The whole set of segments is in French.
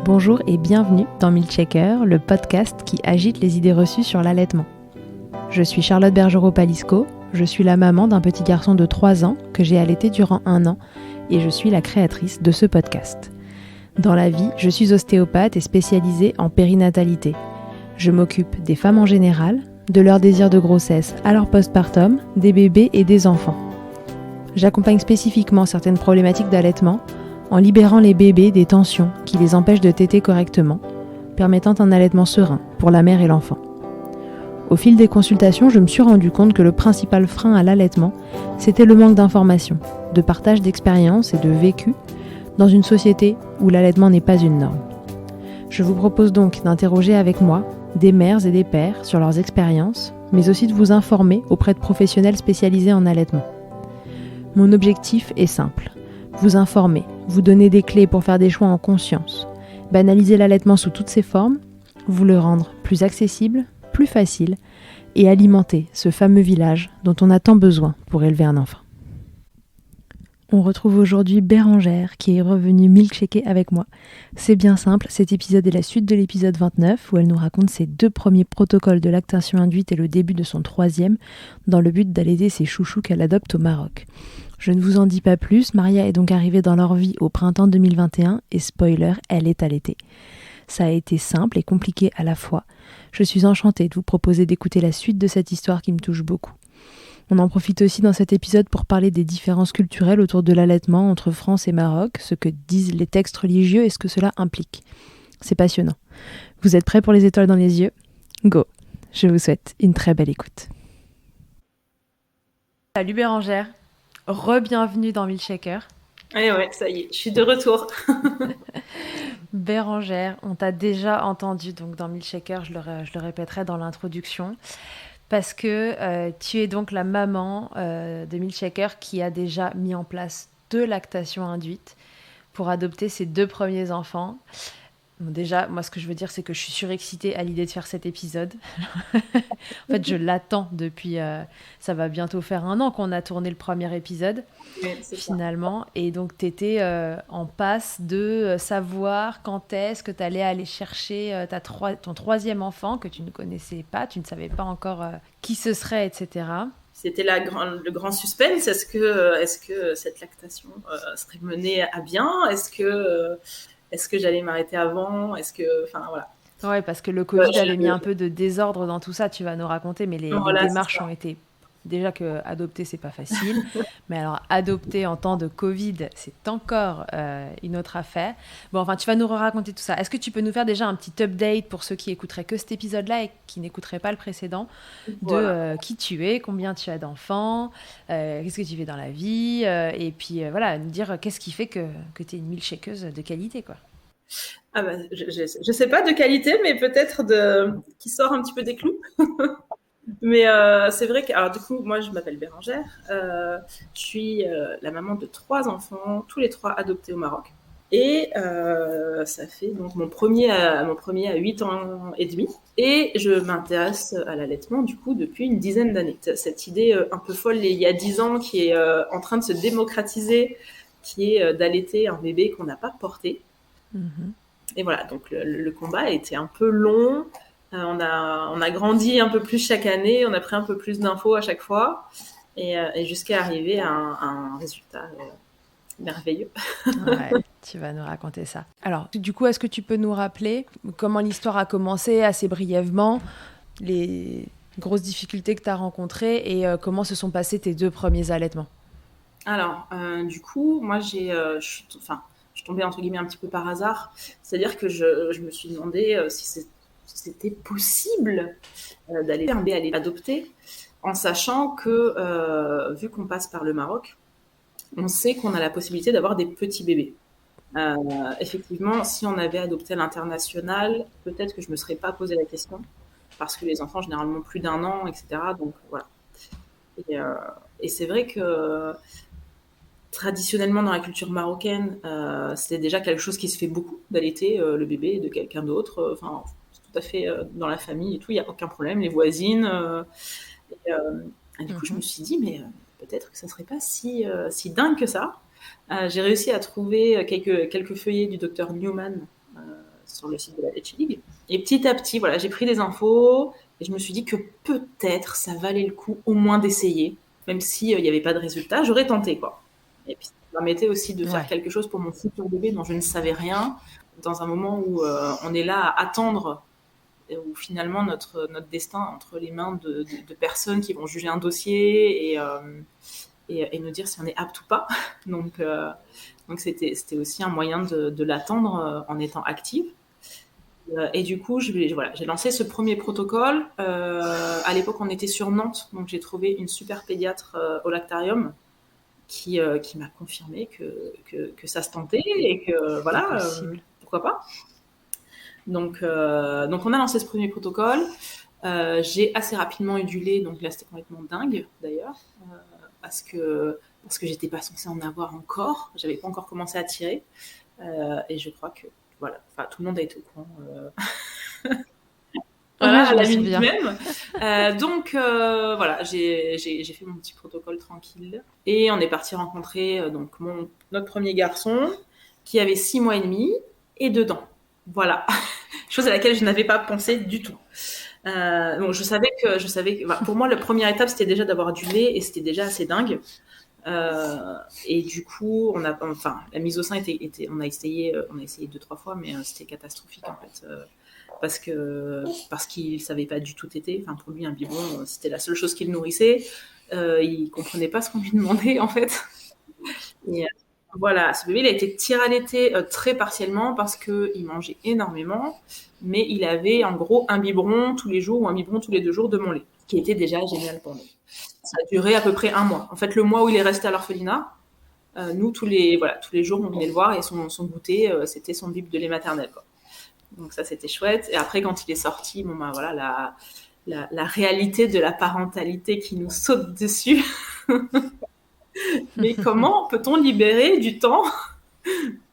Bonjour et bienvenue dans Milkshaker, le podcast qui agite les idées reçues sur l'allaitement. Je suis Charlotte Bergerot-Palisco, je suis la maman d'un petit garçon de 3 ans que j'ai allaité durant 1 an et je suis la créatrice de ce podcast. Dans la vie, je suis ostéopathe et spécialisée en périnatalité. Je m'occupe des femmes en général, de leur désir de grossesse à leur postpartum, des bébés et des enfants. J'accompagne spécifiquement certaines problématiques d'allaitement en libérant les bébés des tensions qui les empêchent de téter correctement, permettant un allaitement serein pour la mère et l'enfant. Au fil des consultations, je me suis rendu compte que le principal frein à l'allaitement, c'était le manque d'informations, de partage d'expériences et de vécu dans une société où l'allaitement n'est pas une norme. Je vous propose donc d'interroger avec moi des mères et des pères sur leurs expériences, mais aussi de vous informer auprès de professionnels spécialisés en allaitement. Mon objectif est simple, vous informer, vous donner des clés pour faire des choix en conscience, banaliser l'allaitement sous toutes ses formes, vous le rendre plus accessible, plus facile et alimenter ce fameux village dont on a tant besoin pour élever un enfant. On retrouve aujourd'hui Bérangère qui est revenue milkshaker avec moi. C'est bien simple, cet épisode est la suite de l'épisode 29 où elle nous raconte ses 2 premiers protocoles de lactation induite et le début de son 3e dans le but d'allaiter ses chouchous qu'elle adopte au Maroc. Je ne vous en dis pas plus, Maria est donc arrivée dans leur vie au printemps 2021 et spoiler, elle est allaitée. Ça a été simple et compliqué à la fois. Je suis enchantée de vous proposer d'écouter la suite de cette histoire qui me touche beaucoup. On en profite aussi dans cet épisode pour parler des différences culturelles autour de l'allaitement entre France et Maroc, ce que disent les textes religieux et ce que cela implique. C'est passionnant. Vous êtes prêts pour les étoiles dans les yeux ? Go ! Je vous souhaite une très belle écoute. Salut Bérangère, re-bienvenue dans Milkshaker. Et ouais, ça y est, je suis de retour. Bérangère, on t'a déjà entendu donc dans Milkshaker, je le répéterai dans l'introduction. Parce que tu es donc la maman de Milkshaker qui a déjà mis en place 2 lactations induites pour adopter ses 2 premiers enfants. Bon, déjà, moi, ce que je veux dire, c'est que je suis surexcitée à l'idée de faire cet épisode. En fait, je l'attends depuis... ça va bientôt faire 1 an qu'on a tourné le premier épisode, finalement. Ça. Et donc, tu étais en passe de savoir quand est-ce que tu allais aller chercher ton 3e enfant que tu ne connaissais pas, tu ne savais pas encore qui ce serait, etc. C'était le grand suspense. Est-ce que cette lactation serait menée à bien ? Est-ce que j'allais m'arrêter avant ? Enfin, voilà. Ouais, parce que le Covid avait mis un peu de désordre dans tout ça, tu vas nous raconter, mais les démarches ont été... Déjà que adopter, c'est pas facile, mais alors adopter en temps de Covid, c'est encore une autre affaire. Bon, enfin, tu vas nous raconter tout ça. Est-ce que tu peux nous faire déjà un petit update pour ceux qui écouteraient que cet épisode-là et qui n'écouteraient pas le précédent, de qui tu es, combien tu as d'enfants, qu'est-ce que tu fais dans la vie, et puis voilà, nous dire qu'est-ce qui fait que tu es une milkshakeuse de qualité, quoi. Ah bah, je sais pas de qualité, mais peut-être qui sort un petit peu des clous. Mais c'est vrai que, alors du coup, moi je m'appelle Bérangère, je suis la maman de 3 enfants, tous les 3 adoptés au Maroc. Et ça fait donc mon premier à 8 ans et demi. Et je m'intéresse à l'allaitement du coup depuis une dizaine d'années. Cette idée un peu folle il y a 10 ans qui est en train de se démocratiser, qui est d'allaiter un bébé qu'on n'a pas porté. Mm-hmm. Et voilà, donc le combat a été un peu long. On a grandi un peu plus chaque année, on a pris un peu plus d'infos à chaque fois, et jusqu'à arriver à un résultat merveilleux. Ouais, tu vas nous raconter ça. Alors, du coup, est-ce que tu peux nous rappeler comment l'histoire a commencé assez brièvement, les grosses difficultés que tu as rencontrées et comment se sont passés tes 2 premiers allaitements ? Alors, du coup, moi, je suis tombée entre guillemets un petit peu par hasard. C'est-à-dire que je me suis demandé si c'était possible d'aller faire un bébé adopter, en sachant que, vu qu'on passe par le Maroc, on sait qu'on a la possibilité d'avoir des petits bébés. Effectivement, si on avait adopté à l'international, peut-être que je me serais pas posé la question, parce que les enfants, généralement, plus d'1 an, etc. Donc, voilà. Et c'est vrai que traditionnellement, dans la culture marocaine, c'est déjà quelque chose qui se fait beaucoup, d'allaiter le bébé de quelqu'un d'autre. Enfin, c'est tout à fait dans la famille et tout, il n'y a aucun problème. Les voisines. Et du coup, je me suis dit, mais peut-être que ça ne serait pas si dingue que ça. J'ai réussi à trouver quelques feuillets du docteur Newman sur le site de la Leche League. Et petit à petit, voilà, j'ai pris des infos et je me suis dit que peut-être ça valait le coup au moins d'essayer, même s'il n'y avait pas de résultat, j'aurais tenté, quoi. Et puis ça me permettait aussi de faire quelque chose pour mon futur bébé dont je ne savais rien, dans un moment où on est là à attendre, où finalement notre destin entre les mains de personnes qui vont juger un dossier et nous dire si on est apte ou pas. Donc c'était aussi un moyen de l'attendre en étant active. Et du coup, j'ai lancé ce premier protocole. À l'époque, on était sur Nantes, donc j'ai trouvé une super pédiatre au Lactarium qui m'a confirmé que ça se tentait et que voilà, pourquoi pas. Donc on a lancé ce premier protocole. J'ai assez rapidement eu du lait, donc là c'était complètement dingue d'ailleurs, parce que j'étais pas censée en avoir encore, j'avais pas encore commencé à tirer, et je crois que voilà, enfin tout le monde a été au courant. Voilà, à la minute même. Donc voilà, j'ai fait mon petit protocole tranquille et on est parti rencontrer donc notre premier garçon qui avait 6 mois et demi et 2 dents. Voilà, chose à laquelle je n'avais pas pensé du tout. Bon, je savais que bah, pour moi la première étape c'était déjà d'avoir du lait et c'était déjà assez dingue. Et du coup, la mise au sein on a essayé 2-3 fois, mais c'était catastrophique en fait. Parce qu'il savait pas du tout téter. Enfin, pour lui, un biberon, c'était la seule chose qu'il nourrissait. Il comprenait pas ce qu'on lui demandait, en fait. Et voilà, ce bébé, il a été tiré à l'été très partiellement parce qu'il mangeait énormément, mais il avait en gros un biberon tous les jours ou un biberon tous les 2 jours de mon lait, ce qui était déjà génial pour nous. Ça a duré à peu près 1 mois. En fait, le mois où il est resté à l'orphelinat, nous, tous les jours, on venait le voir et son goûter, c'était son bib de lait maternel, quoi. Donc ça, c'était chouette. Et après, quand il est sorti, bon ben voilà, la réalité de la parentalité qui nous saute dessus. Mais comment peut-on libérer du temps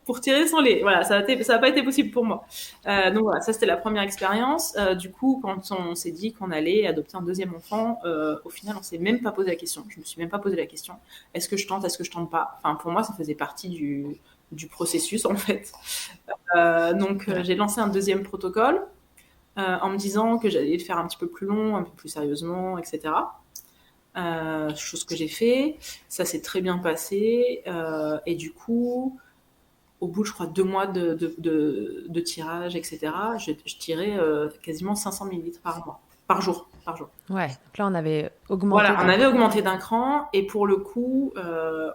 pour tirer son lait? Voilà, ça n'a pas été possible pour moi. Donc voilà, ça c'était la première expérience. Du coup, quand on s'est dit qu'on allait adopter un deuxième enfant, au final, on s'est même pas posé la question. Je me suis même pas posé la question. Est-ce que je tente pas? Enfin, pour moi, ça faisait partie du processus en fait. Donc j'ai lancé un deuxième protocole en me disant que j'allais le faire un petit peu plus long, un peu plus sérieusement, etc. Chose que j'ai fait, ça s'est très bien passé et du coup au bout, je crois, 2 mois de tirage, etc., je tirais quasiment 500 millilitres par jour. Ouais, donc là, on avait augmenté. Voilà, on avait augmenté d'un cran, et pour le coup,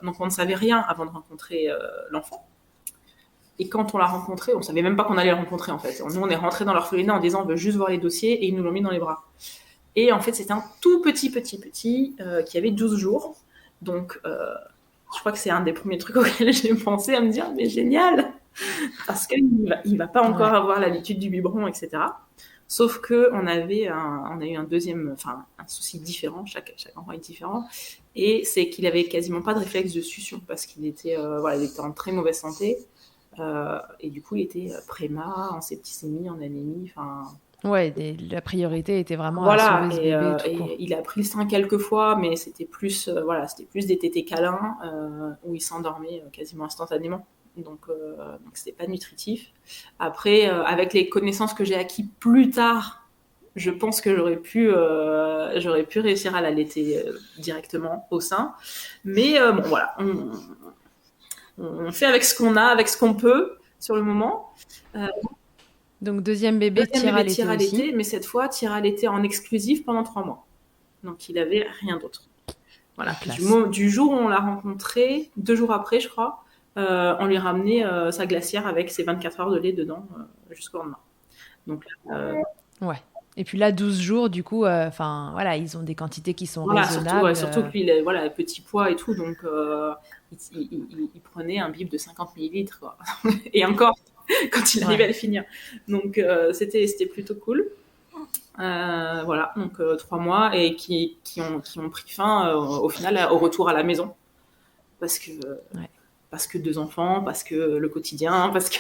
donc on ne savait rien avant de rencontrer l'enfant. Et quand on l'a rencontré, on ne savait même pas qu'on allait le rencontrer, en fait. Nous, on est rentré dans l'orphelinat en disant on veut juste voir les dossiers, et ils nous l'ont mis dans les bras. Et en fait, c'était un tout petit qui avait 12 jours. Donc, je crois que c'est un des premiers trucs auxquels j'ai pensé, à me dire mais génial, parce qu'il va pas encore avoir l'habitude du biberon, etc. Sauf que on a eu un deuxième, enfin un souci différent. Chaque enfant est différent, et c'est qu'il avait quasiment pas de réflexe de succion parce qu'il était il était en très mauvaise santé, et du coup il était préma, en septicémie, en anémie, enfin. Ouais, la priorité était vraiment à sauver ce bébé. Et il a pris le sein quelques fois, mais c'était plus, c'était plus des tétés câlins où il s'endormait quasiment instantanément. Donc c'était pas nutritif. Après, avec les connaissances que j'ai acquis plus tard, je pense que j'aurais pu réussir à l'allaiter directement au sein. Mais bon, voilà, on fait avec ce qu'on a, avec ce qu'on peut sur le moment. Donc deuxième bébé tir à l'été, mais cette fois tir à l'été en exclusif pendant 3 mois. Donc il avait rien d'autre. Voilà. Du jour où on l'a rencontré, 2 jours après, je crois, on lui a ramené sa glacière avec ses 24 heures de lait dedans jusqu'au lendemain. Donc ouais. Et puis là, 12 jours, du coup, voilà, ils ont des quantités qui sont raisonnables. Surtout que lui, il a petit poids et tout, donc il prenait un bib de 50 millilitres, quoi. Et encore, quand il arrivait à le finir. Donc c'était plutôt cool. Voilà, donc 3 mois et qui ont pris fin au final au retour à la maison, parce que 2 enfants, parce que le quotidien, parce que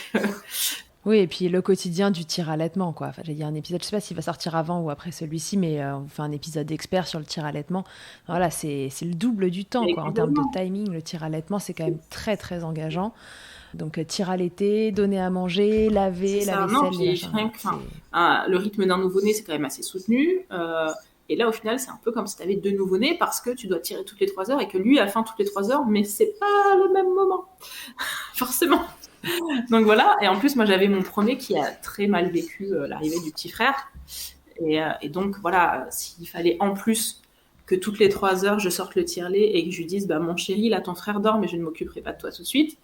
Oui, et puis le quotidien du tir-allaitement, quoi. Enfin, j'ai dit un épisode, je sais pas s'il va sortir avant ou après celui-ci, mais on fait un épisode expert sur le tir-allaitement. Voilà, c'est le double du temps, Mais quoi. En termes de complètement. timing, le tir-allaitement, c'est quand même très, très engageant. Donc, tir-allaiter, donner à manger, C'est laver, la ça. Non, vaisselle, les puis machins, rien voilà. que, le rythme d'un nouveau-né, c'est quand même assez soutenu. Et là, au final, c'est un peu comme si tu avais 2 nouveau-nés parce que tu dois tirer toutes les 3 heures et que lui a faim toutes les 3 heures, mais c'est pas le même moment, forcément. Donc voilà. Et en plus, moi, j'avais mon premier qui a très mal vécu l'arrivée du petit frère. Et donc, voilà, s'il fallait en plus que toutes les 3 heures, je sorte le tire-lait et que je lui dise, bah, mon chéri, là, ton frère dort, mais je ne m'occuperai pas de toi tout de suite.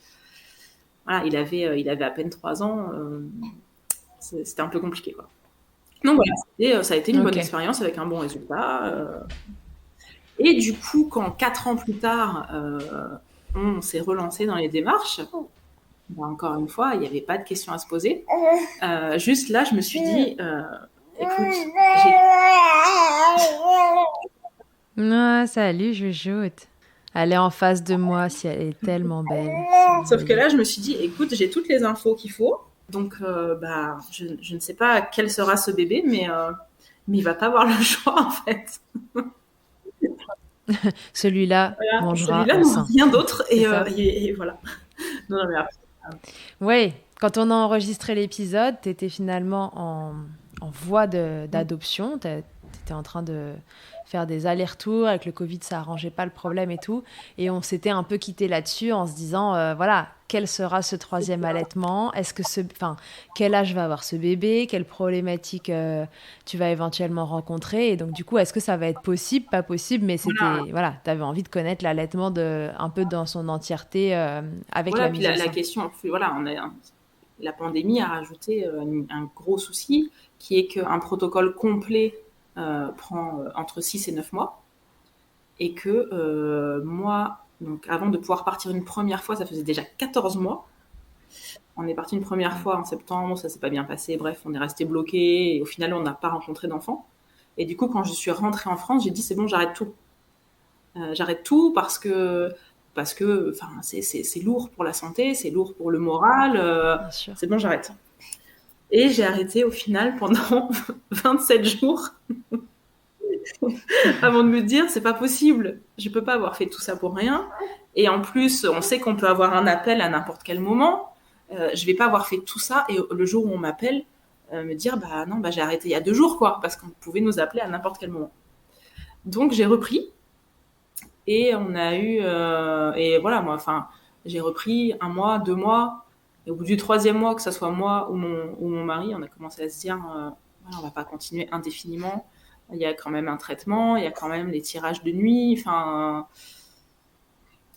Voilà, il avait à peine 3 ans. C'était un peu compliqué, quoi. Donc voilà, ça a été une bonne Ok. expérience avec un bon résultat. Et du coup, quand 4 ans plus tard, on s'est relancé dans les démarches, bah, encore une fois, il n'y avait pas de questions à se poser. Juste là, je me suis dit, écoute, Ah, salut, Jujoute. Elle est en face de moi, si elle est tellement belle. sauf que là, je me suis dit, écoute, j'ai toutes les infos qu'il faut. Donc, bah, je ne sais pas quel sera ce bébé, mais il va pas avoir le choix, en fait. Celui-là Voilà, mangera celui-là au n'aura sein. rien d'autre, C'est ça? et voilà. Non, non, mais après, Oui, quand on a enregistré l'épisode, tu étais finalement en voie d'adoption. Tu étais en train de faire des allers-retours. Avec le Covid, ça arrangeait pas le problème et tout. Et on s'était un peu quitté là-dessus en se disant, voilà, quel sera ce troisième allaitement? Enfin, quel âge va avoir ce bébé? Quelles problématiques tu vas éventuellement rencontrer? Et donc, du coup, est-ce que ça va être possible? Pas possible, mais voilà. c'était, voilà, tu avais envie de connaître l'allaitement un peu dans son entièreté avec Voilà, la puis mise au la sein. question, voilà, la pandémie a rajouté un gros souci, qui est qu'un protocole complet prend entre 6 et 9 mois, et que moi, donc avant de pouvoir partir une première fois, ça faisait déjà 14 mois. On est parti une première fois en septembre, ça s'est pas bien passé, bref, on est resté bloqué, et au final, on n'a pas rencontré d'enfant. Et du coup, quand je suis rentrée en France, j'ai dit, c'est bon, j'arrête tout. J'arrête tout parce que enfin, c'est lourd pour la santé, c'est lourd pour le moral. Bien sûr. C'est bon, j'arrête. Et j'ai arrêté au final pendant 27 jours avant de me dire c'est pas possible, je peux pas avoir fait tout ça pour rien. Et en plus, on sait qu'on peut avoir un appel à n'importe quel moment. Je vais pas avoir fait tout ça et le jour où on m'appelle, me dire bah non, bah j'ai arrêté il y a 2 jours quoi, parce qu'on pouvait nous appeler à n'importe quel moment. Donc j'ai repris. Et on a eu, et voilà, moi, enfin, j'ai repris 1 mois, 2 mois, et au bout du 3e mois, que ce soit moi ou mon mari, on a commencé à se dire, voilà, on va pas continuer indéfiniment. Il y a quand même un traitement, il y a quand même les tirages de nuit, enfin,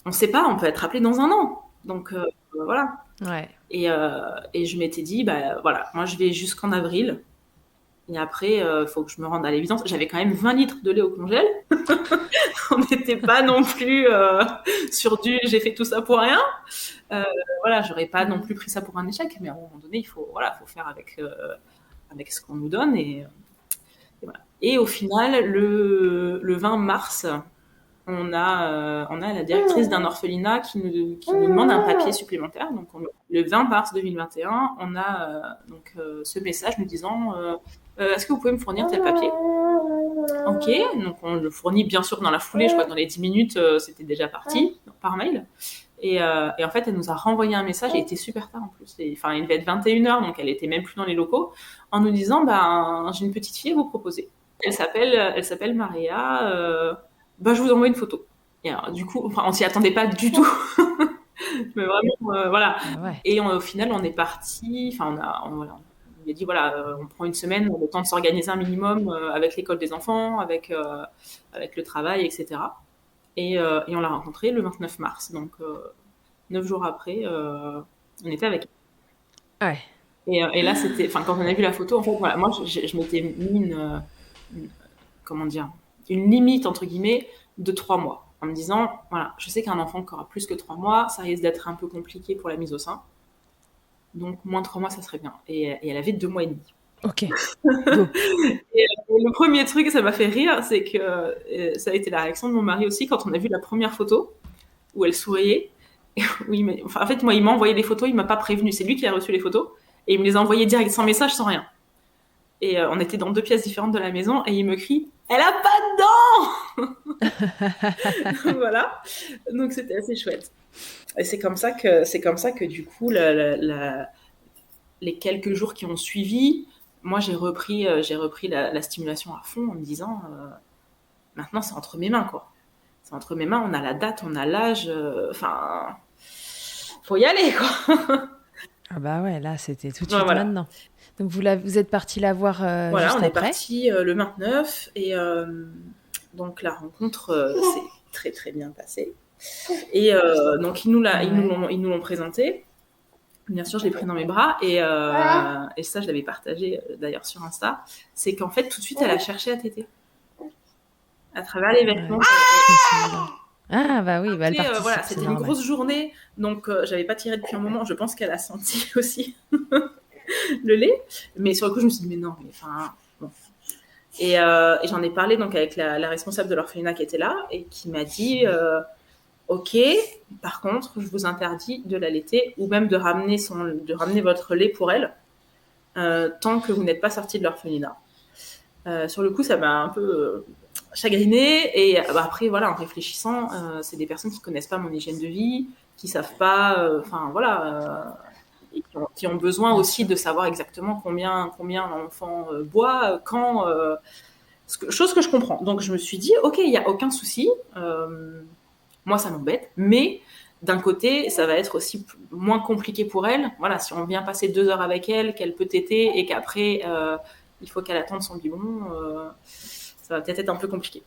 on sait pas, on peut être appelé dans un an. Donc, voilà. Ouais. Et je m'étais dit, bah voilà, moi je vais jusqu'en avril. Et après, il faut que je me rende à l'évidence. J'avais quand même 20 litres de lait au congèle. On n'était pas non plus sur du j'ai fait tout ça pour rien. Voilà, j'aurais pas non plus pris ça pour un échec, mais à un moment donné, il faut, voilà, faut faire avec ce qu'on nous donne. Et voilà. Et au final, le 20 mars, on a la directrice d'un orphelinat qui nous demande un papier supplémentaire. Donc, le 20 mars 2021, on a ce message nous disant est-ce que vous pouvez me fournir tel papier? Ok, donc on le fournit bien sûr dans la foulée, je crois que dans les 10 minutes, c'était déjà parti par mail. Et en fait, elle nous a renvoyé un message, et il était super tard en plus. Enfin, il devait être 21h, donc elle était même plus dans les locaux, en nous disant bah, j'ai une petite fille à vous proposer. Elle s'appelle Maria, bah, je vous envoie une photo. Et alors, du coup, enfin, on s'y attendait pas du tout. Mais vraiment, voilà. Ah ouais. Et au final, on est parti, enfin, voilà, on lui a dit voilà, on prend une semaine, le temps de s'organiser un minimum avec l'école des enfants, avec le travail, etc. Et on l'a rencontré le 29 mars, donc 9 jours après, on était avec Ouais. elle. Et là, c'était, enfin, quand on a vu la photo, en fait, voilà, moi, je m'étais mis comment dire, une limite entre guillemets de 3 mois, en me disant voilà, je sais qu'un enfant qui aura plus que 3 mois, ça risque d'être un peu compliqué pour la mise au sein. Donc moins de 3 mois, ça serait bien. Et elle avait 2 mois et demi. Ok. Go. Et le premier truc, ça m'a fait rire, c'est que ça a été la réaction de mon mari aussi quand on a vu la première photo où elle souriait. Où enfin, en fait, moi, il m'a envoyé les photos, il m'a pas prévenu. C'est lui qui a reçu les photos. Et il me les a envoyés direct, sans message, sans rien. Et on était dans 2 pièces différentes de la maison, et il me crie « Elle a pas de dents !» Voilà. Donc c'était assez chouette. Et c'est comme ça que du coup, les quelques jours qui ont suivi, moi j'ai repris la stimulation à fond en me disant maintenant c'est entre mes mains, quoi. C'est entre mes mains, on a la date, on a l'âge, enfin, faut y aller, quoi. Ah bah ouais, là, c'était tout de Ouais, suite voilà. maintenant. Donc vous êtes parti la voir Voilà, juste on est après. parti le 29 et donc la rencontre s'est très très bien passée. Et donc ils nous l'ont présenté. Bien sûr, je l'ai pris dans mes bras et ça, je l'avais partagé d'ailleurs sur Insta. C'est qu'en fait, tout de suite, elle a cherché à téter. À travers les vêtements. Ouais, je me souviens bien. Ah bah oui, bah elle Après, voilà, participe, c'est c'était une normal. grosse journée, donc j'avais pas tiré depuis un moment. Je pense qu'elle a senti aussi le lait. Mais sur le coup, je me suis dit, mais non, mais enfin, bon. Et j'en ai parlé donc avec la responsable de l'orphelinat qui était là et qui m'a dit ok, par contre, je vous interdis de l'allaiter ou même de ramener votre lait pour elle tant que vous n'êtes pas sorti de l'orphelinat. Sur le coup, ça m'a un peu chagrinée. Et bah, après, voilà, en réfléchissant, c'est des personnes qui connaissent pas mon hygiène de vie, qui savent pas, enfin voilà, et qui ont besoin Bien aussi sûr. de savoir exactement combien l'enfant boit, quand. Chose que je comprends. Donc je me suis dit, ok, il y a aucun souci. Moi, ça m'embête, mais d'un côté, ça va être aussi moins compliqué pour elle. Voilà, si on vient passer 2 heures avec elle, qu'elle peut téter et qu'après il faut qu'elle attende son biberon, ça va peut-être être un peu compliqué.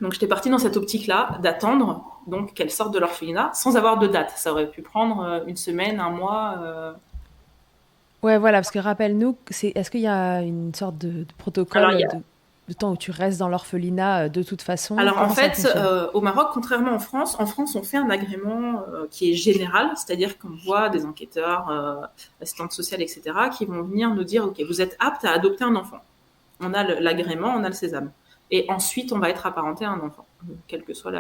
Donc j'étais partie dans cette optique-là d'attendre donc qu'elle sorte de l'orphelinat sans avoir de date. Ça aurait pu prendre une semaine, un mois. Ouais, voilà, parce que rappelle-nous, est-ce qu'il y a une sorte de Alors il y protocole a de temps où tu restes dans l'orphelinat de toute façon? Alors en Comment ça fait, fonctionne? au Maroc, contrairement en France, on fait un agrément qui est général, c'est-à-dire qu'on voit des enquêteurs, assistantes sociales, etc., qui vont venir nous dire, ok, vous êtes apte à adopter un enfant. On a l'agrément, on a le sésame. Et ensuite, on va être apparenté à un enfant, quel que soit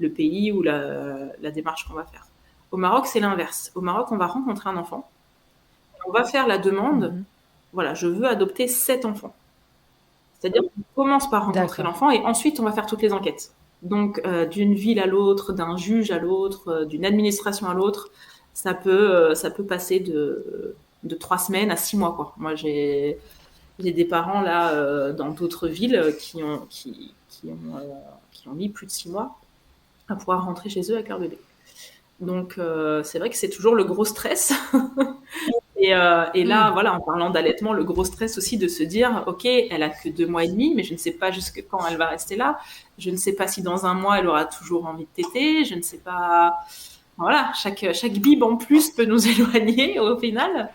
le pays ou la démarche qu'on va faire. Au Maroc, c'est l'inverse. Au Maroc, on va rencontrer un enfant, on va faire la demande, Mhm. voilà, je veux adopter cet enfant. C'est-à-dire qu'on commence par rencontrer D'accord, l'enfant et ensuite on va faire toutes les enquêtes. Donc d'une ville à l'autre, d'un juge à l'autre, d'une administration à l'autre, ça peut passer de 3 semaines à 6 mois, quoi. Moi j'ai des parents là dans d'autres villes qui ont mis plus de 6 mois à pouvoir rentrer chez eux avec leur bébé. Donc c'est vrai que c'est toujours le gros stress. Et là, hmm, voilà, en parlant d'allaitement, le gros stress aussi de se dire, ok, elle a que 2 mois et demi, mais je ne sais pas jusque quand elle va rester là. Je ne sais pas si dans un mois elle aura toujours envie de téter. Je ne sais pas. Voilà, chaque bib en plus peut nous éloigner au final.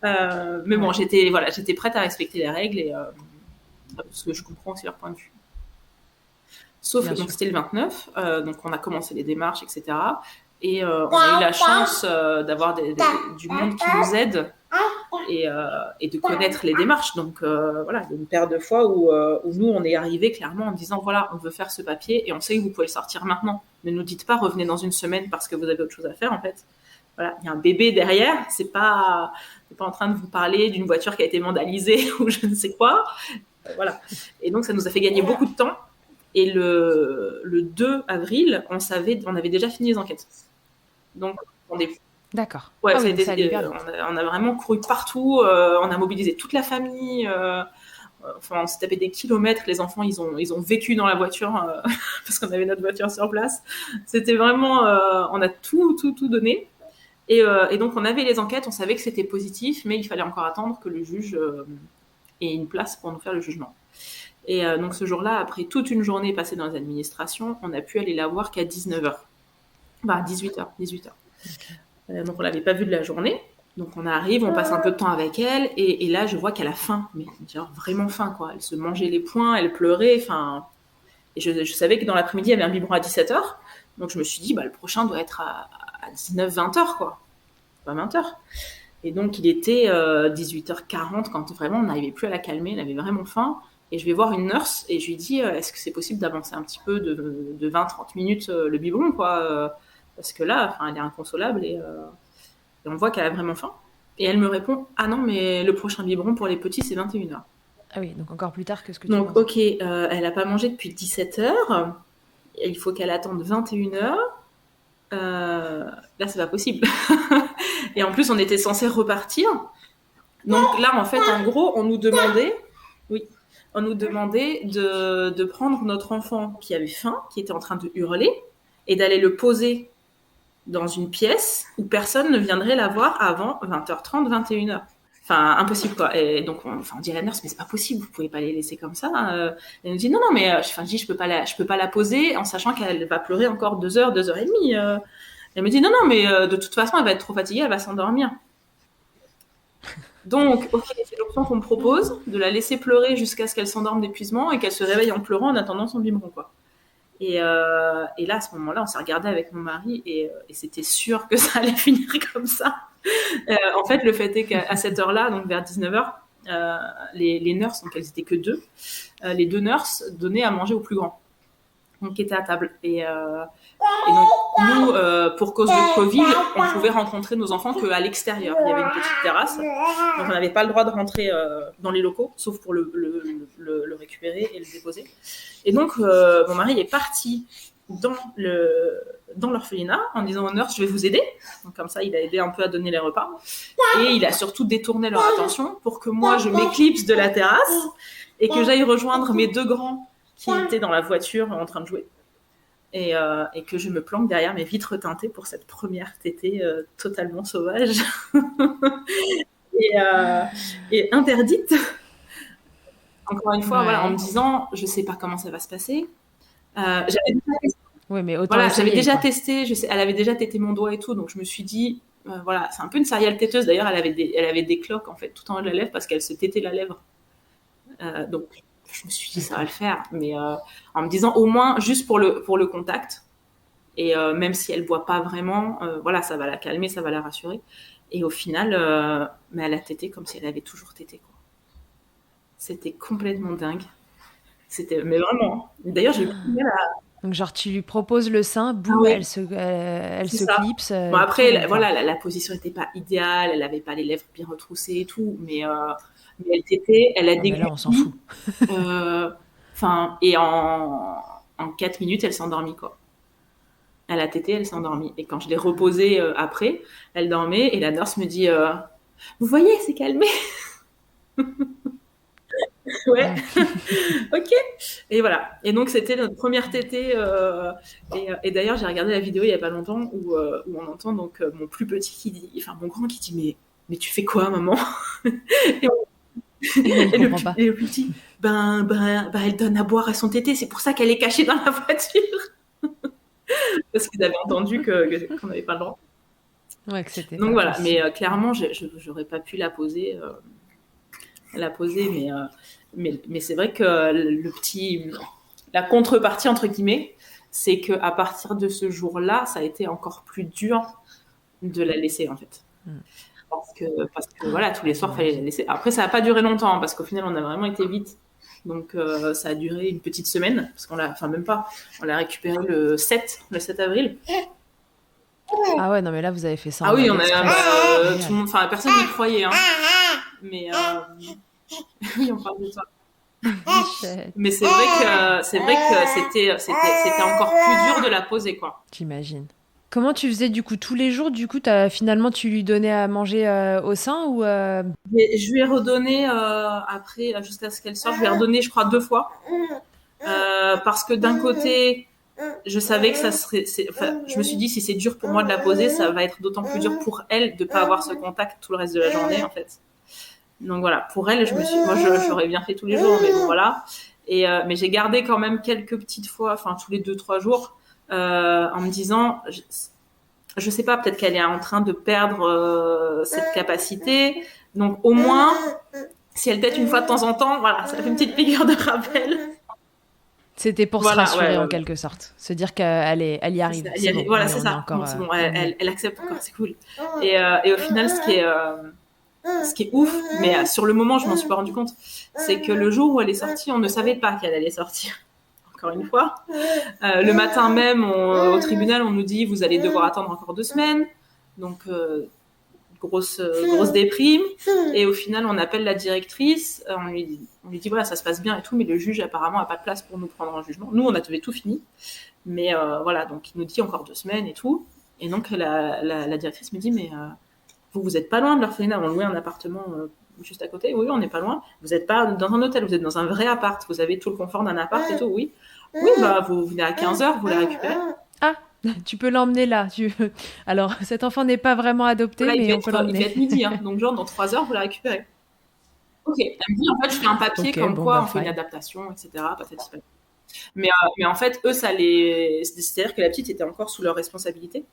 Mais bon, ouais, j'étais prête à respecter les règles et parce que je comprends aussi leur point de vue. Sauf que bien donc sûr. c'était le 29, donc on a commencé les démarches, etc. Et on a eu la chance d'avoir du monde qui nous aide et de connaître les démarches. Donc voilà, il y a une paire de fois où nous, on est arrivé clairement en disant, voilà, on veut faire ce papier et on sait que vous pouvez le sortir maintenant. Ne nous dites pas, revenez dans une semaine parce que vous avez autre chose à faire, en fait. Voilà, il y a un bébé derrière, c'est pas en train de vous parler d'une voiture qui a été vandalisée ou je ne sais quoi. Voilà. Et donc, ça nous a fait gagner beaucoup de temps. Et le 2 avril, on avait déjà fini les enquêtes. Donc, on est D'accord. Ouais, Ah ça a oui, donc ça allait été, hyper vite. on a vraiment couru partout, on a mobilisé toute la famille, enfin, on s'est tapé des kilomètres. Les enfants, ils ont vécu dans la voiture parce qu'on avait notre voiture sur place. C'était vraiment, on a tout donné. Et donc, on avait les enquêtes, on savait que c'était positif, mais il fallait encore attendre que le juge ait une place pour nous faire le jugement. Et donc, ce jour-là, après toute une journée passée dans les administrations, on a pu aller la voir qu'à 19h. Bah, 18h. Ok. Donc on l'avait pas vue de la journée. Donc on arrive, on passe un peu de temps avec elle, et là je vois qu'elle a faim, mais genre vraiment faim, quoi. Elle se mangeait les poings, elle pleurait, enfin. Et je savais que dans l'après-midi il y avait un biberon à 17h, donc je me suis dit bah le prochain doit être à 19-20h, quoi, pas 20h. Et donc il était 18h40 quand vraiment on n'arrivait plus à la calmer, elle avait vraiment faim. Et je vais voir une nurse et je lui dis est-ce que c'est possible d'avancer un petit peu de 20-30 minutes le biberon, quoi, parce que là, enfin, elle est inconsolable et on voit qu'elle a vraiment faim. Et elle me répond, ah non, mais le prochain biberon pour les petits, c'est 21h. Ah oui, donc encore plus tard que ce que tu Donc, pensais. ok, elle n'a pas mangé depuis 17h. Il faut qu'elle attende 21h. Là, c'est pas possible. Et en plus, on était censé repartir. Donc là, en fait, en gros, on nous demandait de prendre notre enfant qui avait faim, qui était en train de hurler, et d'aller le poser dans une pièce où personne ne viendrait la voir avant 20h30, 21h. Enfin, impossible, quoi. Et donc, on dit à la nurse, mais c'est pas possible, vous pouvez pas les laisser comme ça. Elle nous dit, non, mais, je peux pas la poser en sachant qu'elle va pleurer encore 2h, 2h30. Elle me dit, non, mais de toute façon, elle va être trop fatiguée, elle va s'endormir. Donc, ok, c'est l'option qu'on me propose, de la laisser pleurer jusqu'à ce qu'elle s'endorme d'épuisement et qu'elle se réveille en pleurant en attendant son biberon, quoi. Et là, à ce moment-là, on s'est regardé avec mon mari et c'était sûr que ça allait finir comme ça. En fait, le fait est qu'à cette heure-là, donc vers 19h, les nurses, donc elles étaient que 2, les 2 nurses donnaient à manger au plus grand, donc qui était à table. Et donc, nous, pour cause de Covid, on pouvait rencontrer nos enfants qu'à l'extérieur. Il y avait une petite terrasse, donc on n'avait pas le droit de rentrer dans les locaux, sauf pour le récupérer et le déposer. Et donc, mon mari est parti dans l'orphelinat en disant aux nurses, je vais vous aider. Donc comme ça, il a aidé un peu à donner les repas. Et il a surtout détourné leur attention pour que moi, je m'éclipse de la terrasse et que j'aille rejoindre mes 2 grands qui étaient dans la voiture en train de jouer. Et que je me planque derrière mes vitres teintées pour cette première tétée totalement sauvage et interdite. Encore une fois, Ouais. voilà, en me disant, je sais pas comment ça va se passer. Oui, mais autant essayer, j'avais déjà quoi. testé, elle avait déjà tété mon doigt et tout, donc je me suis dit, voilà, c'est un peu une serial têteuse. D'ailleurs, elle avait des cloques en fait tout en haut de la lèvre parce qu'elle se tétait la lèvre. Donc je me suis dit ça va le faire, mais en me disant au moins juste pour le contact. Et même si elle boit pas vraiment, voilà, ça va la calmer, ça va la rassurer. Et au final, mais elle a tété comme si elle avait toujours tété, quoi. C'était complètement dingue. Mais vraiment. D'ailleurs, j'ai Donc genre tu lui proposes le sein, boum, oui, elle se ça. clipse. Bon après, boum, voilà, la position n'était pas idéale, elle avait pas les lèvres bien retroussées et tout, mais elle tétait, elle a mais là on s'en fout. et en 4 minutes, elle s'est endormie, quoi. Elle a tété, elle s'est endormie. Et quand je l'ai reposée après, elle dormait et la nurse me dit vous voyez, c'est calmé. Ouais. Ok. Et voilà. Et donc c'était notre première tétée. Et d'ailleurs, j'ai regardé la vidéo il y a pas longtemps où on entend donc mon plus petit qui dit, enfin mon grand qui dit mais tu fais quoi, maman? Et, et le plus petit, elle donne à boire à son tété. C'est pour ça qu'elle est cachée dans la voiture. Parce qu'ils avaient entendu qu'on n'avait pas le droit. Ouais, que c'était Donc pas voilà, possible. mais clairement, j'aurais pas pu la poser, mais c'est vrai que la contrepartie entre guillemets, c'est que à partir de ce jour-là, ça a été encore plus dur de la laisser en fait, parce que voilà, tous les soirs, fallait la laisser. Après, ça n'a pas duré longtemps parce qu'au final, on a vraiment été vite. Donc ça a duré une petite semaine parce même pas, on l'a récupéré le 7 avril. Ah ouais, non mais là vous avez fait ça. Ah oui, on a express. tout le monde, enfin personne n'y croyait, hein. Mais oui, on parle de ça. Mais c'est vrai que c'était encore plus dur de la poser, quoi. J'imagine. Comment tu faisais du coup tous les jours? Du coup, finalement tu lui donnais à manger au sein ou Je lui ai redonné après jusqu'à ce qu'elle sorte. Je lui ai redonné, je crois, 2 fois parce que d'un côté, je savais que ça serait. Je me suis dit si c'est dur pour moi de la poser, ça va être d'autant plus dur pour elle de pas avoir ce contact tout le reste de la journée, en fait. Donc voilà, pour elle, moi j'aurais bien fait tous les jours, mais bon voilà. Mais j'ai gardé quand même quelques petites fois, enfin tous les 2-3 jours, en me disant, je sais pas, peut-être qu'elle est en train de perdre cette capacité. Donc au moins, si elle tète une fois de temps en temps, voilà, ça fait une petite piqûre de rappel. c'était pour se rassurer en quelque sorte, se dire qu'elle y arrive. Bon, voilà, allez, c'est ça. encore, C'est bon, elle accepte encore, c'est cool. Et au final, ce qui est ouf, mais sur le moment, je m'en suis pas rendu compte, c'est que le jour où elle est sortie, on ne savait pas qu'elle allait sortir. Encore une fois. Le matin même, au tribunal, on nous dit vous allez devoir attendre encore 2 semaines. Donc grosse déprime. Et au final, on appelle la directrice, on lui dit voilà, ça se passe bien et tout, mais le juge apparemment a pas de place pour nous prendre en jugement. Nous, on avait tout fini, mais voilà, donc il nous dit encore 2 semaines et tout. Et donc la directrice me dit mais vous êtes pas loin de l'orphelinat, on louait un appartement juste à côté. Oui, on n'est pas loin. Vous n'êtes pas dans un hôtel, vous êtes dans un vrai appart. Vous avez tout le confort d'un appart et tout. Oui. Oui, bah vous venez à 15h, vous la récupérez. Ah, tu peux l'emmener là. Alors, cet enfant n'est pas vraiment adopté, Là, mais on peut l'emmener. Il fait être midi, hein. Donc genre dans 3h, vous la récupérez. Ok. Elle me dit en fait, je fais un papier comme quoi on fait une adaptation, etc. Mais en fait, eux, c'est-à-dire que la petite était encore sous leur responsabilité,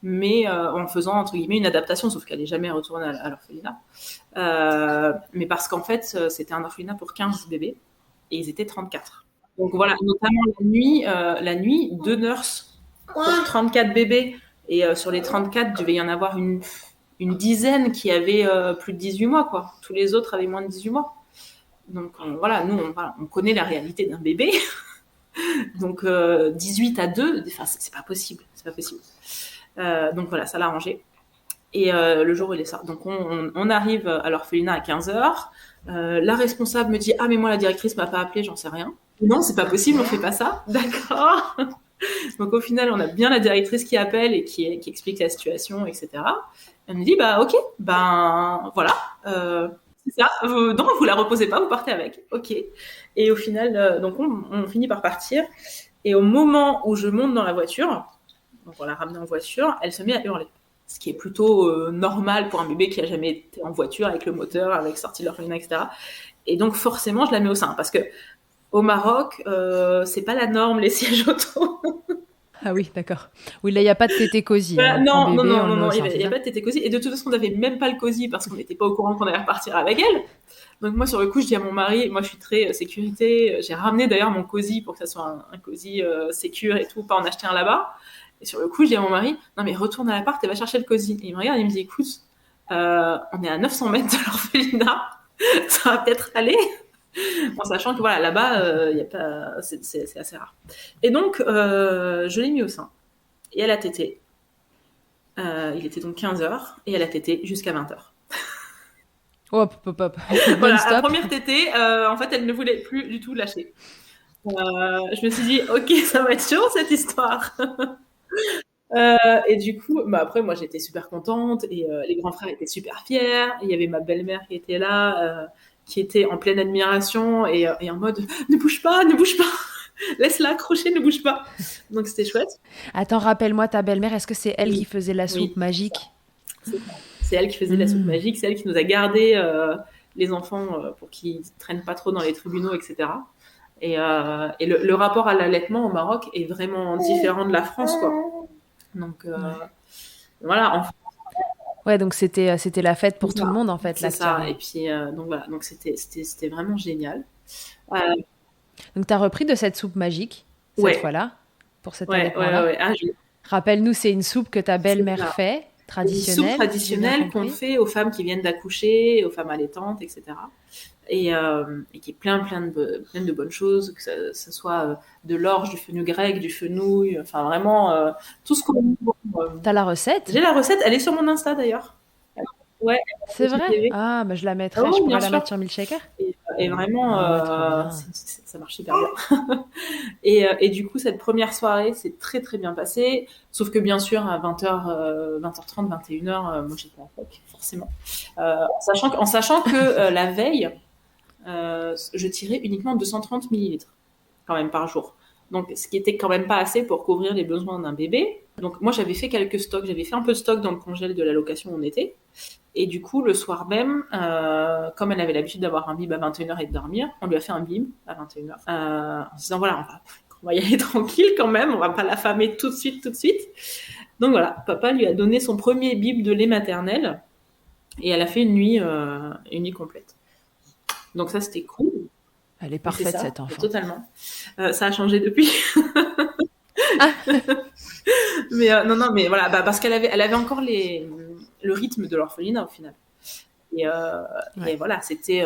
mais en faisant entre guillemets une adaptation, sauf qu'elle n'est jamais retournée à l'orphelinat. Mais parce qu'en fait, c'était un orphelinat pour 15 bébés et ils étaient 34. Donc voilà, notamment la nuit, 2 nurses pour 34 bébés. Et sur les 34, il devait y en avoir une dizaine qui avaient plus de 18 mois, quoi. Tous les autres avaient moins de 18 mois. Donc voilà, nous, on connaît la réalité d'un bébé. Donc 18 à 2, enfin, c'est pas possible. C'est pas possible. Donc voilà, ça l'a arrangé. Et le jour où il est sorti, donc on arrive à l'orphelinat à 15h. La responsable me dit « Ah, mais moi, la directrice m'a pas appelé, j'en sais rien. » Non, c'est pas possible, on fait pas ça. D'accord. Donc au final, on a bien la directrice qui appelle et qui explique la situation, etc. Elle me dit « Bah ok, ben voilà, c'est ça. Non, vous la reposez pas, vous partez avec. » Ok. Et au final, donc on finit par partir. Et au moment où je monte dans la voiture, donc on l'a ramenée en voiture, elle se met à hurler. Ce qui est plutôt normal pour un bébé qui a jamais été en voiture avec le moteur, avec sortie de l'orphelinat, etc. Et donc forcément, je la mets au sein parce que au Maroc, c'est pas la norme les sièges auto. Ah oui, d'accord. Oui, là, il n'y a pas de tété cosy. Bah, Hein, non, il n'y a pas de tété cosy. Et de toute façon, on n'avait même pas le cosy parce qu'on n'était pas au courant qu'on allait repartir avec elle. Donc moi, sur le coup, je dis à mon mari, moi, je suis très sécurité. J'ai ramené d'ailleurs mon cosy pour que ça soit un cosy sécure et tout, pas en acheter un là-bas. Et sur le coup, je dis à mon mari, non mais retourne à l'appart et va chercher le cosy. Et il me regarde et il me dit, écoute, on est à 900 mètres de l'orphelinat, ça va peut-être aller. En sachant que voilà, là-bas, y a pas, c'est assez rare. Et donc, je l'ai mis au sein. Et elle a tété. Il était donc 15h et elle a tété jusqu'à 20h. Hop, hop, hop. Voilà, la première tétée, en fait, elle ne voulait plus du tout lâcher. Je me suis dit, ok, ça va être chaud cette histoire. Et du coup, bah après, moi, j'étais super contente et les grands frères étaient super fiers. Il y avait ma belle-mère qui était là, qui était en pleine admiration et en mode ne bouge pas, laisse-la accrocher, ne bouge pas. Donc c'était chouette. Attends, rappelle-moi ta belle-mère, est-ce que c'est elle qui faisait la soupe magique ? C'est elle qui faisait la soupe magique, c'est elle qui nous a gardé les enfants pour qu'ils traînent pas trop dans les tribunaux, etc. Et le rapport à l'allaitement au Maroc est vraiment différent de la France, quoi. Donc voilà. Ouais, donc c'était la fête pour tout le monde en fait. C'est ça. Et puis donc voilà, donc c'était vraiment génial. Donc t'as repris de cette soupe magique cette fois-là pour cet allaitement-là. Ouais. Ah, rappelle-nous, c'est une soupe que ta belle-mère fait, traditionnelle. Une soupe traditionnelle qu'on fait aux femmes qui viennent d'accoucher, aux femmes allaitantes, etc. Et qui est plein de bonnes choses, que ça soit de l'orge, du fenugrec, du fenouil, enfin vraiment tout ce qu'on... T'as la recette ? J'ai la recette, elle est sur mon Insta d'ailleurs. Ouais. C'est vrai ? Ah, bah je la mettrai, je pourrais la mettre sur Milkshaker. Et vraiment, ça marche hyper bien. Et du coup, cette première soirée s'est très très bien passée, sauf que bien sûr, à 20h, 20h30, 21h, moi j'étais en choc, forcément. En sachant que la veille, je tirais uniquement 230 millilitres quand même par jour. Donc, ce qui était quand même pas assez pour couvrir les besoins d'un bébé. Donc, moi, j'avais fait quelques stocks. J'avais fait un peu de stock dans le congèle de la location où on était. Et du coup, le soir même, comme elle avait l'habitude d'avoir un bib à 21h et de dormir, on lui a fait un bib à 21h. En se disant, voilà, on va y aller tranquille quand même. On va pas l'affamer tout de suite. Donc voilà, papa lui a donné son premier bib de lait maternel. Et elle a fait une nuit complète. Donc ça, c'était cool. Elle est parfaite, cette enfant. Totalement. Ça a changé depuis. Mais non, mais voilà, parce qu'elle avait encore le rythme de l'orphelinat au final. Et voilà, c'était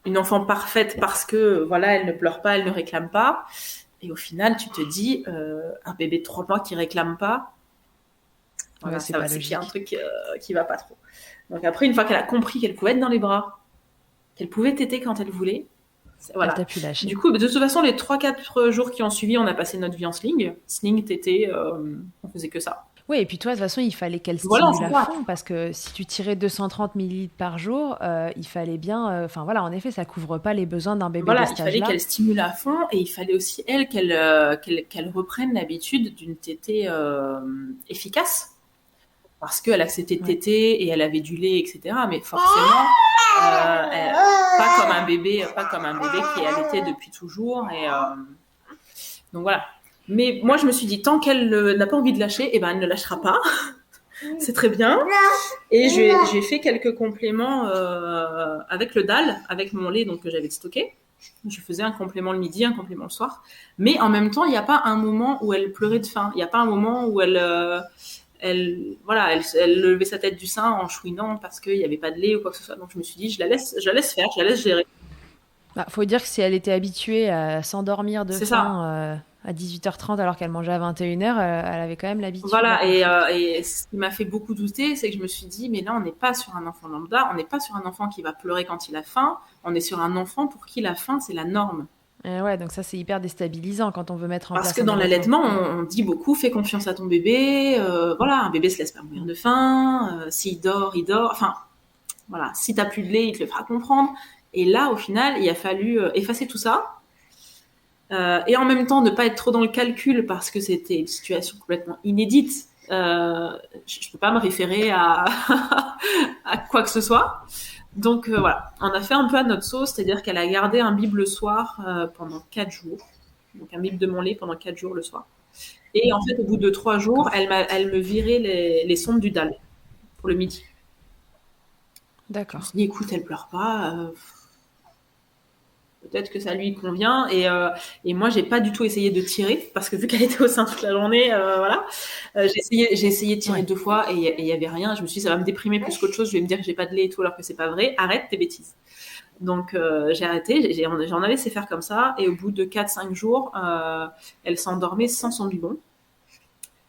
une enfant parfaite parce que voilà, elle ne pleure pas, elle ne réclame pas. Et au final, tu te dis, un bébé de 3 mois qui réclame pas, Voilà, Ouais, c'est pas c'est qu'il y a un logique. truc qui va pas trop. Donc après, une fois qu'elle a compris qu'elle pouvait être dans les bras, qu'elle pouvait téter quand elle voulait, Elle voilà. t'a pu lâcher. Du coup, de toute façon, les 3-4 jours qui ont suivi, on a passé notre vie en sling. Sling, tété, on faisait que ça. Oui, et puis toi, de toute façon, il fallait qu'elle Voilà, stimule c'est à ça. fond, parce que si tu tirais 230 millilitres par jour, il fallait bien... Enfin voilà, en effet, ça couvre pas les besoins d'un bébé de Voilà, il cet fallait âge-là. qu'elle stimule à fond et il fallait aussi, elle, qu'elle reprenne l'habitude d'une tétée efficace. Parce qu'elle acceptait de Ouais. téter et elle avait du lait, etc. Mais forcément, pas comme un bébé qui est allaité depuis toujours. Donc voilà. Mais moi, je me suis dit, tant qu'elle n'a pas envie de lâcher, eh ben, elle ne lâchera pas. C'est très bien. Et j'ai fait quelques compléments avec le dalle, avec mon lait donc, que j'avais stocké. Je faisais un complément le midi, un complément le soir. Mais en même temps, il n'y a pas un moment où elle pleurait de faim. Il n'y a pas un moment où elle levait sa tête du sein en chouinant parce qu'il n'y avait pas de lait ou quoi que ce soit. Donc je me suis dit, je la laisse faire, je la laisse gérer. Bah, faut dire que si elle était habituée à s'endormir de C'est ça. faim à 18h30 alors qu'elle mangeait à 21h, elle avait quand même l'habitude, la Voilà, pauvre chouette. et ce qui m'a fait beaucoup douter, c'est que je me suis dit, mais là, on n'est pas sur un enfant lambda, on n'est pas sur un enfant qui va pleurer quand il a faim, on est sur un enfant pour qui la faim, c'est la norme. Ouais, donc ça c'est hyper déstabilisant quand on veut mettre en Parce que place un dans allaitement. l'allaitement, on dit beaucoup, fais confiance à ton bébé, voilà, un bébé se laisse pas mourir de faim, s'il dort, il dort, enfin, voilà, si t'as plus de lait, il te le fera comprendre. Et là, au final, il a fallu effacer tout ça. Et en même temps, ne pas être trop dans le calcul parce que c'était une situation complètement inédite. Je ne peux pas me référer à, à quoi que ce soit. Donc voilà, on a fait un peu à notre sauce, c'est-à-dire qu'elle a gardé un bib le soir pendant 4 jours. Donc un bib de mon lait pendant 4 jours le soir. Et en fait, au bout de 3 jours, D'accord. elle me virait les sondes du dalle pour le midi. Je me D'accord. suis dit, écoute, elle pleure pas. Peut-être que ça lui convient. Et moi, j'ai pas du tout essayé de tirer parce que vu qu'elle était au sein toute la journée, voilà. J'ai essayé de tirer Ouais. 2 fois et il y avait rien. Je me suis dit, ça va me déprimer plus qu'autre chose. Je vais me dire que j'ai pas de lait et tout alors que c'est pas vrai. Arrête tes bêtises. Donc j'ai arrêté. J'en ai laissé faire comme ça. Et au bout de 4-5 jours, elle s'endormait sans son biberon.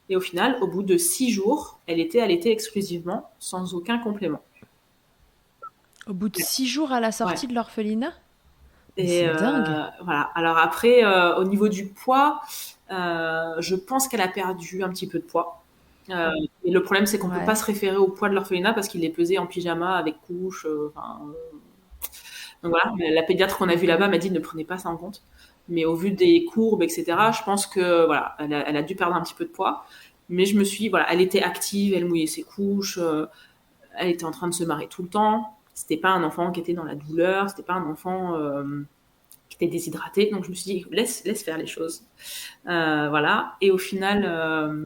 Et au final, au bout de 6 jours, elle était allaitée exclusivement, sans aucun complément. Au bout de 6 jours à la Ouais. sortie de l'orphelinat? Mais Et c'est dingue. voilà. Alors après, au niveau du poids, je pense qu'elle a perdu un petit peu de poids. Et le problème, c'est qu'on peut pas Ouais. se référer au poids de l'orphelinat parce qu'il est pesé en pyjama avec couche. Donc voilà, la pédiatre qu'on a vue là-bas m'a dit ne prenez pas ça en compte. Mais au vu des courbes, etc., je pense que voilà, elle a dû perdre un petit peu de poids. Mais je me suis, voilà, elle était active, elle mouillait ses couches, elle était en train de se marrer tout le temps. C'était pas un enfant qui était dans la douleur, c'était pas un enfant qui était déshydraté. Donc je me suis dit laisse faire les choses, voilà. Et au final,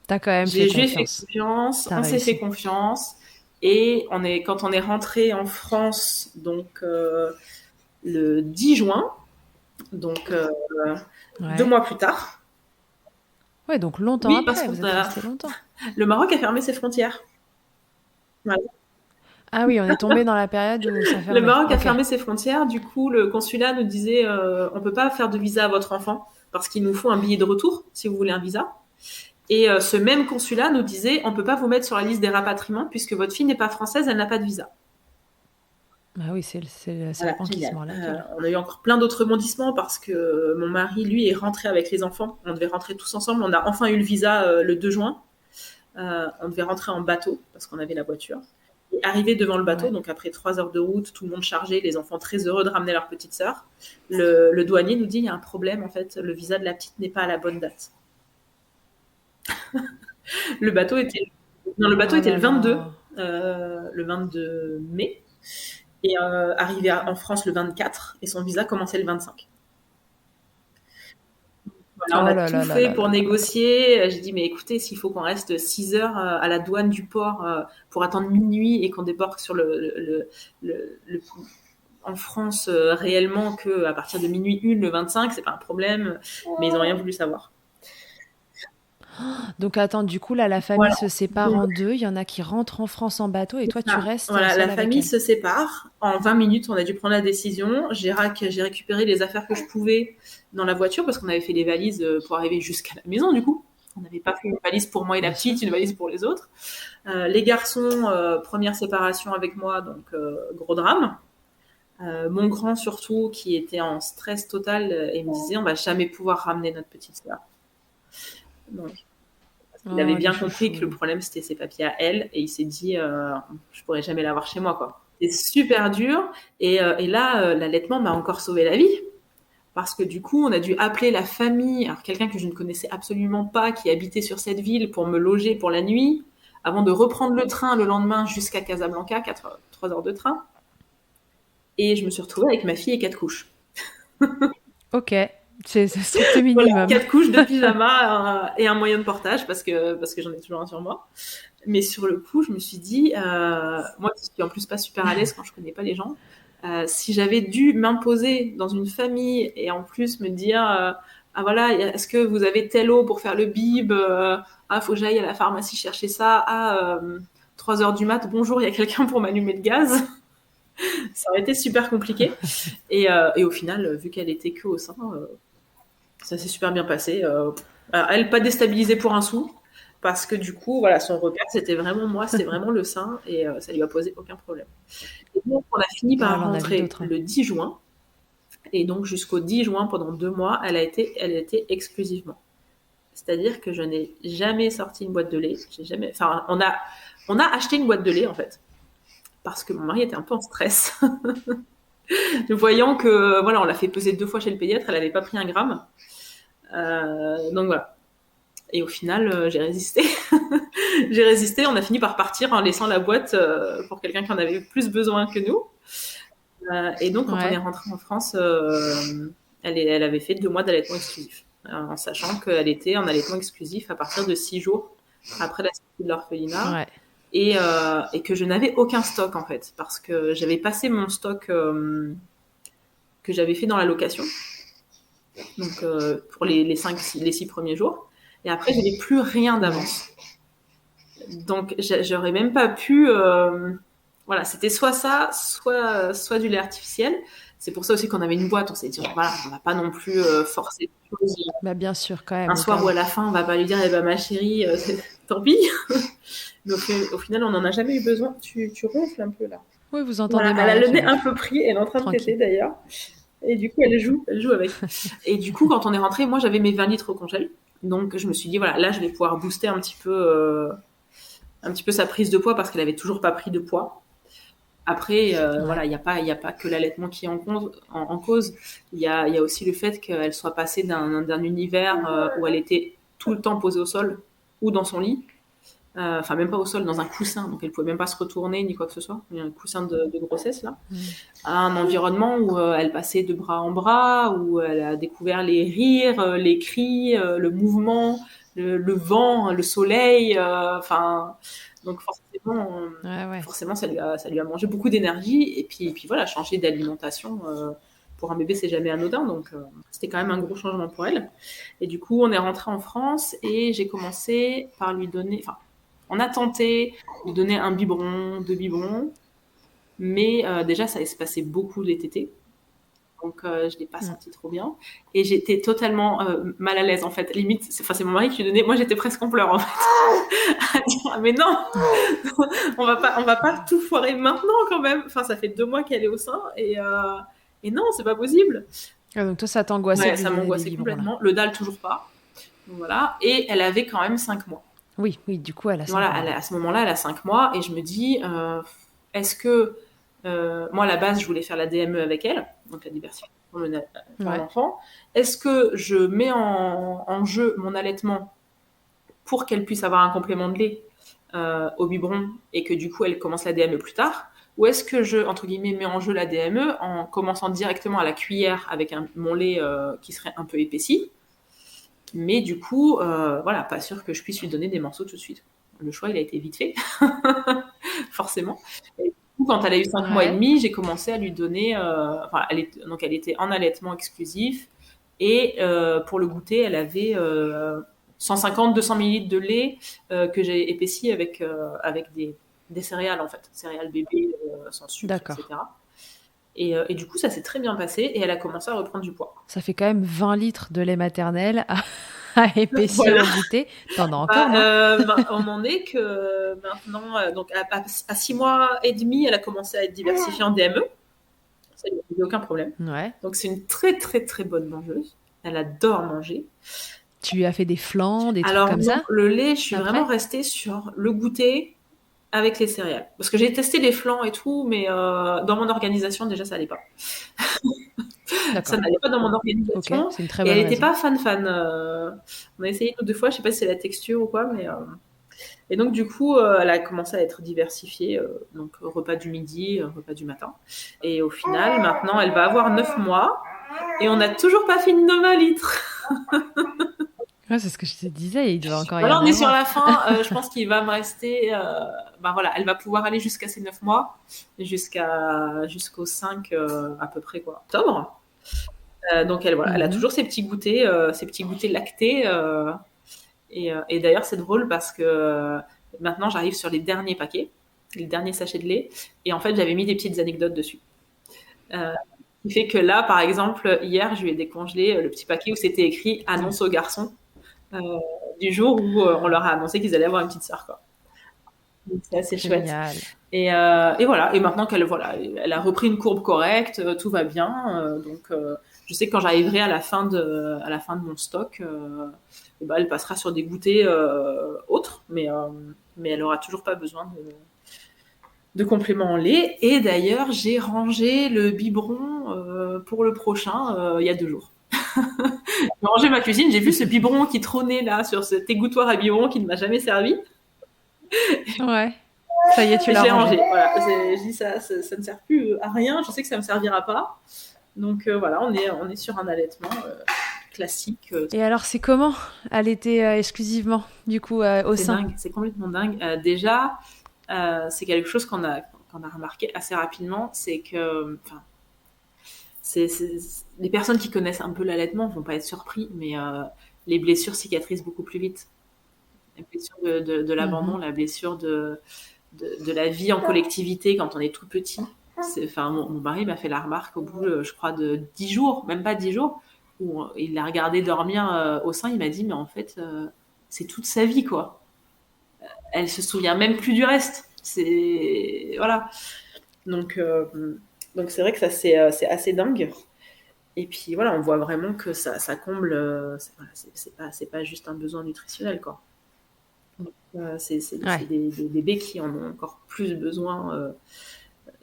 T'as quand même fait je lui ai fait confiance. confiance, T'as on s'est fait réussi. confiance. Et quand on est rentré en France, donc le 10 juin, donc 2 mois Ouais. plus tard. Ouais, donc longtemps Oui, parce après, que vous êtes resté longtemps. le Maroc a fermé ses frontières. Voilà. Ah oui, on est tombé dans la période où ça Le fermait. Maroc a Ok. fermé ses frontières, du coup le consulat nous disait on peut pas faire de visa à votre enfant parce qu'il nous faut un billet de retour si vous voulez un visa. Et ce même consulat nous disait on peut pas vous mettre sur la liste des rapatriements puisque votre fille n'est pas française, elle n'a pas de visa. Ah oui, c'est le Voilà, serpent qui se génial. mord la queue. On a eu encore plein d'autres rebondissements parce que mon mari, lui, est rentré avec les enfants. On devait rentrer tous ensemble. On a enfin eu le visa le 2 juin. On devait rentrer en bateau parce qu'on avait la voiture. Et arrivé devant le bateau, Ouais. donc après 3 heures de route, tout le monde chargé, les enfants très heureux de ramener leur petite sœur, le douanier nous dit il y a un problème, en fait, le visa de la petite n'est pas à la bonne date. Le bateau était, non, le bateau Oh était là là. le 22 mai, et arrivé en France le 24, et son visa commençait le 25. Voilà, on Oh a là tout là là fait là pour là là là. négocier. J'ai dit, mais écoutez, s'il faut qu'on reste 6 heures à la douane du port pour attendre minuit et qu'on débarque sur en France réellement qu'à partir de minuit 1 le 25, c'est pas un problème, mais ils n'ont rien voulu savoir. Donc attends, du coup là, la famille Voilà. se sépare Donc, en deux. Il y en a qui rentrent en France en bateau et toi tu ça. restes Voilà, la seule avec famille elle. se sépare. En 20 minutes, on a dû prendre la décision. J'ai récupéré les affaires que je pouvais dans la voiture parce qu'on avait fait les valises pour arriver jusqu'à la maison, du coup. On n'avait pas fait une valise pour moi et la Bien sûr. petite, une valise pour les autres. Les garçons, première séparation avec moi, donc gros drame. Mon grand surtout, qui était en stress total et me disait on va jamais pouvoir ramener notre petite sœur. Donc, il avait Oh, les bien compris que le chouchous. problème c'était ses papiers à elle et il s'est dit je pourrais jamais l'avoir chez moi quoi. C'est super dur et là l'allaitement m'a encore sauvé la vie parce que du coup on a dû appeler la famille, alors quelqu'un que je ne connaissais absolument pas qui habitait sur cette ville pour me loger pour la nuit avant de reprendre le train le lendemain jusqu'à Casablanca, 3 heures de train. Et je me suis retrouvée avec ma fille et 4 couches. Ok, c'est le strict Voilà, minimum. 4 couches de pyjama et un moyen de portage parce que j'en ai toujours un sur moi. Mais sur le coup, je me suis dit, moi qui suis en plus pas super à l'aise quand je connais pas les gens, si j'avais dû m'imposer dans une famille et en plus me dire, ah voilà, est-ce que vous avez telle eau pour faire le bib Ah, faut que j'aille à la pharmacie chercher ça. Ah, 3 heures du mat, bonjour, il y a quelqu'un pour m'allumer le gaz. Ça aurait été super compliqué. Et au final, vu qu'elle était que au sein, ça s'est super bien passé. Elle pas déstabilisée pour un sou, parce que du coup, voilà, son repère, c'était vraiment moi, c'était vraiment le sein, et ça lui a posé aucun problème. Et donc, on a fini Ah, par elle en a vu rentrer d'autres. le 10 juin, et donc jusqu'au 10 juin, pendant 2 mois, elle était exclusivement. C'est-à-dire que je n'ai jamais sorti une boîte de lait. J'ai jamais. Enfin, on a acheté une boîte de lait en fait, parce que mon mari était un peu en stress, voyant que voilà, on l'a fait peser 2 fois chez le pédiatre, elle n'avait pas pris un gramme. Donc voilà. Et au final, j'ai résisté. J'ai résisté. On a fini par partir en laissant la boîte pour quelqu'un qui en avait plus besoin que nous. Et donc, quand on est Ouais. rentré en France, elle avait fait 2 mois d'allaitement exclusif, en sachant qu'elle était en allaitement exclusif à partir de 6 jours après la sortie de l'orphelinat. Ouais. Et que je n'avais aucun stock en fait, parce que j'avais passé mon stock que j'avais fait dans la location, donc pour les 6 premiers jours. Et après, j'avais plus rien d'avance. Donc, j'aurais même pas pu. Voilà, c'était soit ça, soit du lait artificiel. C'est pour ça aussi qu'on avait une boîte. On s'est dit, voilà, on va pas non plus forcer les choses. Bah, bien sûr, quand Un même, au soir cas où où. à la fin, on va pas lui dire, eh ben, ma chérie, tant pis. Mais au final, on n'en a jamais eu besoin. Tu ronfles un peu là. Oui, vous Voilà, entendez elle a Maria le qui nez un ronfle. peu pris. Elle est en train de Tranquille. téter d'ailleurs. Et du coup, elle joue avec. Et du coup, quand on est rentré, moi, j'avais mes 20 litres au congèle. Donc, je me suis dit, voilà, là, je vais pouvoir booster un petit peu sa prise de poids parce qu'elle avait toujours pas pris de poids. Après, Ouais. voilà, il y a pas que l'allaitement qui est en cause. Il y a aussi le fait qu'elle soit passée d'un univers où elle était tout le temps posée au sol ou dans son lit. Enfin, même pas au sol, dans un coussin, donc elle pouvait même pas se retourner ni quoi que ce soit. Il y a un coussin de grossesse là, Mm. à un environnement où elle passait de bras en bras, où elle a découvert les rires, les cris, le mouvement, le vent, le soleil. Enfin, donc Ouais, ouais. forcément, ça lui a mangé beaucoup d'énergie. Et puis voilà, changer d'alimentation. Pour un bébé, c'est jamais anodin, donc c'était quand même un gros changement pour elle. Et du coup, on est rentré en France et j'ai commencé par lui donner, enfin, on a tenté de donner un biberon, 2 biberons, mais déjà, ça se passait beaucoup les tétés. Donc, je l'ai pas Mm. senti trop bien. Et j'étais totalement mal à l'aise, en fait. Limite, c'est mon mari qui lui donnait. Moi, j'étais presque en pleurs, en fait. À dire, mais non, on va pas tout foirer maintenant, quand même. Enfin, ça fait 2 mois qu'elle est au sein. Et non, c'est pas possible. Ah, donc toi, ça t'angoissait Ouais, de lui ça donner des m'angoissait biberons, là. complètement. Le dalle, toujours pas. Donc, voilà. Et elle avait quand même 5 mois. Oui, oui, du coup, elle a 5 Voilà, mois, ouais. à ce moment-là, elle a 5 mois et je me dis, est-ce que moi, à la base, je voulais faire la DME avec elle, donc la diversification par Ouais. l'enfant. Est-ce que je mets en jeu mon allaitement pour qu'elle puisse avoir un complément de lait au biberon et que du coup, elle commence la DME plus tard? Ou est-ce que je, entre guillemets, mets en jeu la DME en commençant directement à la cuillère avec mon lait qui serait un peu épaissi? Mais du coup, voilà, pas sûr que je puisse lui donner des morceaux tout de suite. Le choix, il a été vite fait, forcément. Et du coup, quand elle a eu 5 mois et Ouais. demi, j'ai commencé à lui donner. Enfin, donc, elle était en allaitement exclusif. Et pour le goûter, elle avait 150-200 millilitres de lait que j'ai épaissi avec des céréales, en fait. Céréales bébés sans sucre, D'accord. etc. Et du coup, ça s'est très bien passé et elle a commencé à reprendre du poids. Ça fait quand même 20 litres de lait maternel. à épaissir Voilà. au goûter. T'en as encore, non? On en est que maintenant, donc à 6 mois et demi, elle a commencé à être diversifiée en DME. Ça, il n'y a aucun problème. Ouais. Donc c'est une très très très bonne mangeuse. Elle adore manger. Tu lui as fait des flancs, des trucs Alors comme non, ça, le lait, je suis vraiment après? restée sur le goûter avec les céréales. Parce que j'ai testé les flancs et tout, mais dans mon organisation, déjà, ça n'allait pas. Ça D'accord. n'allait pas dans mon Ok, organisation. c'est une très Et elle bonne n'était raison. pas fan. On a essayé une ou deux fois, je sais pas si c'est la texture ou quoi, mais... Et donc, du coup, elle a commencé à être diversifiée. Donc, repas du midi, repas du matin. Et au final, maintenant, elle va avoir 9 mois. Et on n'a toujours pas fini nos 20 litres. Ouais, c'est ce que je te disais, il doit encore y Voilà, en on est sur avoir. la fin. Je pense qu'il va me rester. Ben voilà, elle va pouvoir aller jusqu'à ses 9 mois, jusqu'au 5 à peu près quoi, octobre. Donc elle a Mhm. toujours ses petits goûters lactés. Et d'ailleurs, c'est drôle parce que maintenant, j'arrive sur les derniers paquets, les derniers sachets de lait. Et en fait, j'avais mis des petites anecdotes dessus. Euh, Ce qui fait que là, par exemple, hier, je lui ai décongelé le petit paquet où c'était écrit annonce aux garçons euh, du jour où on leur a annoncé qu'ils allaient avoir une petite sœur. Quoi. Donc, c'est assez chouette. Génial. Et voilà. Et maintenant qu'elle voilà, elle a repris une courbe correcte, tout va bien. Donc, je sais que quand j'arriverai à la fin de mon stock, et ben, elle passera sur des goûters autres, mais elle aura toujours pas besoin de compléments en lait. Et d'ailleurs, j'ai rangé le biberon pour le prochain il y a 2 jours. J'ai rangé ma cuisine, j'ai vu ce biberon qui trônait là sur cet égouttoir à biberon qui ne m'a jamais servi. Ouais. Ça y est, tu Et je l'as l'ai rangé. rangé. Voilà. Je dis ça ne sert plus à rien. Je sais que ça me servira pas. Donc voilà, on est sur un allaitement classique. Et alors, c'est comment allaiter exclusivement, du coup, au C'est sein? dingue, c'est complètement dingue. Déjà, c'est quelque chose qu'on a remarqué assez rapidement, c'est que, enfin, les personnes qui connaissent un peu l'allaitement vont pas être surpris, mais les blessures cicatrisent beaucoup plus vite. La blessure de l'abandon, Mhm. la blessure de la vie en collectivité quand on est tout petit. Enfin, mon mari m'a fait la remarque au bout, je crois, de 10 jours, même pas 10 jours, où il l'a regardé dormir au sein. Il m'a dit, mais en fait, c'est toute sa vie, quoi. Elle se souvient même plus du reste. C'est voilà. Donc, donc c'est vrai que ça c'est assez dingue. Et puis voilà, on voit vraiment que ça comble. Voilà, c'est pas juste un besoin nutritionnel, quoi. C'est Ouais. des bébés qui en ont encore plus besoin,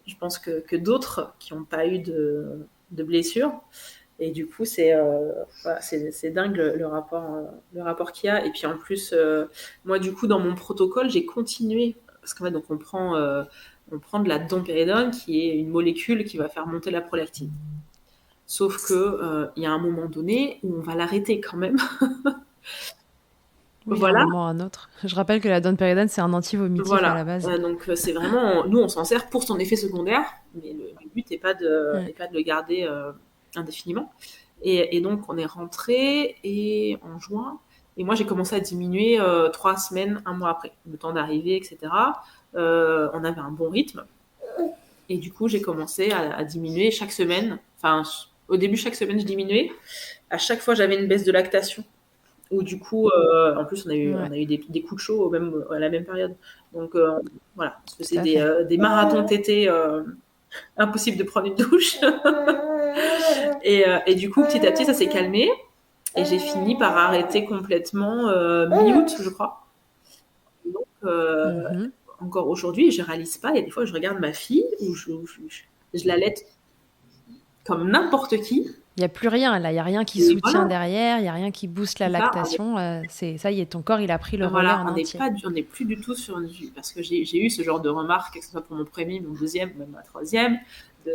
je pense, que d'autres qui n'ont pas eu de blessures. Et du coup, voilà, c'est dingue le rapport qu'il y a. Et puis en plus, moi, du coup, dans mon protocole, j'ai continué. Parce qu'en fait, donc, on prend de la dompéridone, qui est une molécule qui va faire monter la prolactine. Sauf que il y a un moment donné où on va l'arrêter quand même. Oui, à un Voilà. moment ou à un autre. Je rappelle que la donepéridone, c'est un anti-vomitif à la Voilà, base. donc c'est vraiment, nous on s'en sert pour son effet secondaire, mais le but n'est Ouais. pas de le garder indéfiniment. Et donc on est rentré et en juin, et moi j'ai commencé à diminuer 3 semaines, un mois après, le temps d'arriver, etc. On avait un bon rythme, et du coup j'ai commencé à diminuer chaque semaine. Enfin, au début chaque semaine je diminuais. À chaque fois j'avais une baisse de lactation. Où du coup, en plus, Ouais, on a eu des coups de chaud à la même période. Donc voilà, parce que tout c'est à fait. des marathons tétés, impossible de prendre une douche. Et du coup, petit à petit, ça s'est calmé. Et j'ai fini par arrêter complètement mi-août, je crois. Donc, Mhm. encore aujourd'hui, je réalise pas. Il y a des fois, je regarde ma fille, où je l'allaite comme n'importe qui. Il n'y a plus rien, là. Il n'y a rien qui Et soutient voilà, derrière, il n'y a rien qui booste la c'est ça. lactation. Ça y est, ton corps, il a pris le relais Voilà, en entier. on n'est plus du tout sur une vue, parce que j'ai eu ce genre de remarques, que ce soit pour mon premier, mon deuxième, même ma troisième,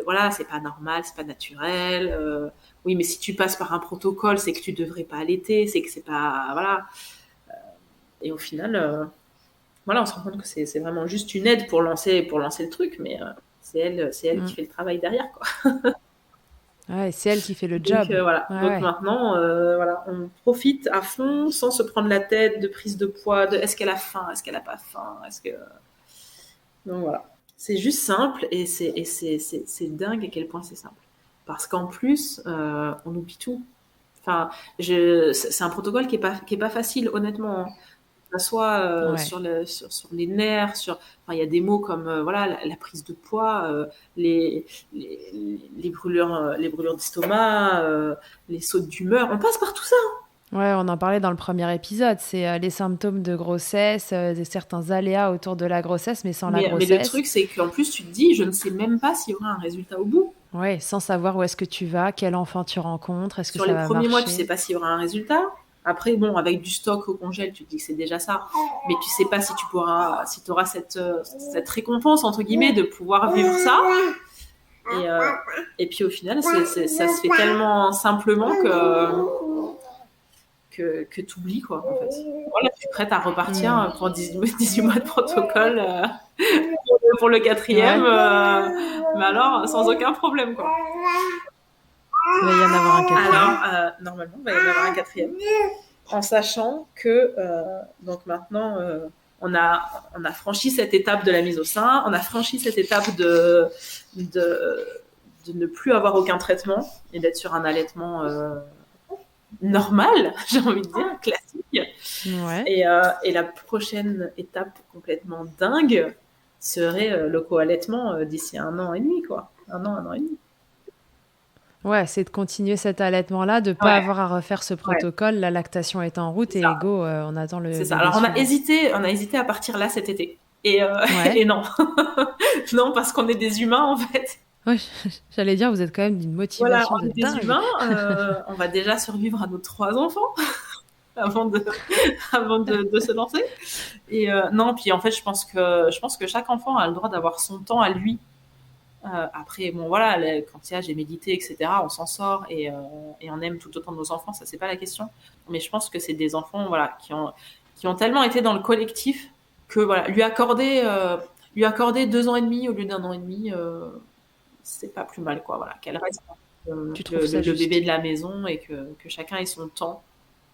voilà, c'est pas normal, c'est pas naturel, oui, mais si tu passes par un protocole, c'est que tu devrais pas allaiter, c'est que c'est pas, voilà, et au final, voilà, on se rend compte que c'est vraiment juste une aide pour lancer le truc, mais c'est elle qui Mm. fait le travail derrière, quoi. Ouais, c'est elle qui fait le Donc job. voilà. Ouais, Donc ouais. maintenant, voilà, on profite à fond sans se prendre la tête de prise de poids, de est-ce qu'elle a faim, est-ce qu'elle a pas faim, est-ce que donc voilà. C'est juste simple et c'est dingue à quel point c'est simple. Parce qu'en plus, on oublie tout. Enfin, c'est un protocole qui est pas facile, honnêtement, hein. Que ça soit Ouais. sur les nerfs, enfin, il y a des mots comme voilà la prise de poids, les brûlures d'estomac, les sautes d'humeur. On passe par tout ça. Ouais, on en parlait dans le premier épisode. C'est les symptômes de grossesse, certains aléas autour de la grossesse, mais sans la Mais le grossesse. truc, c'est qu'en plus, tu te dis, je ne sais même pas s'il y aura un résultat au bout. Ouais, sans savoir où est-ce que tu vas, quel enfant tu rencontres, est-ce que Sur ça les va premiers mois, tu sais marcher. pas s'il y aura un résultat. Après, bon, avec du stock au congèle, tu te dis que c'est déjà ça. Mais tu sais pas si tu pourras, si tu auras cette récompense, entre guillemets, de pouvoir vivre ça. Et, et puis au final, ça se fait tellement simplement que tu oublies, quoi, en fait. Voilà, je suis prête à Hmm. repartir pour 18 mois de protocole pour le quatrième, Ouais, mais alors sans aucun problème, quoi. il va y en avoir un quatrième. Alors, normalement, il va y en avoir un quatrième. En sachant que donc maintenant, on a franchi cette étape de la mise au sein, on a franchi cette étape de, de ne plus avoir aucun traitement et d'être sur un allaitement normal, j'ai envie de dire, classique. Ouais. Et la prochaine étape complètement dingue serait le co-allaitement d'ici 1 an et demi, quoi. Un an et demi. Ouais, c'est de continuer cet allaitement-là, de pas Ouais, avoir à refaire ce ouais, protocole. La lactation est en route c'est et ça. go, on attend le C'est ça. bébé Alors suivant. on a hésité à partir là cet été. Et, Ouais. et non, non parce qu'on est des humains en fait. Ouais, j'allais dire, vous êtes quand même d'une Voilà, motivation on de est des dingue. humains. On va déjà survivre à nos 3 enfants avant de, avant de se lancer. Et non, puis en fait, je pense que chaque enfant a le droit d'avoir son temps à lui. Après, bon voilà, quand il y a j'ai médité, etc., on s'en sort et on aime tout autant nos enfants, ça c'est pas la question. Mais je pense que c'est des enfants voilà qui ont tellement été dans le collectif que voilà lui accorder 2 ans et demi au lieu d'1 an et demi, c'est pas plus mal quoi. Voilà, qu'elle reste Tu trouves ça le bébé juste. de la maison et que chacun ait son temps.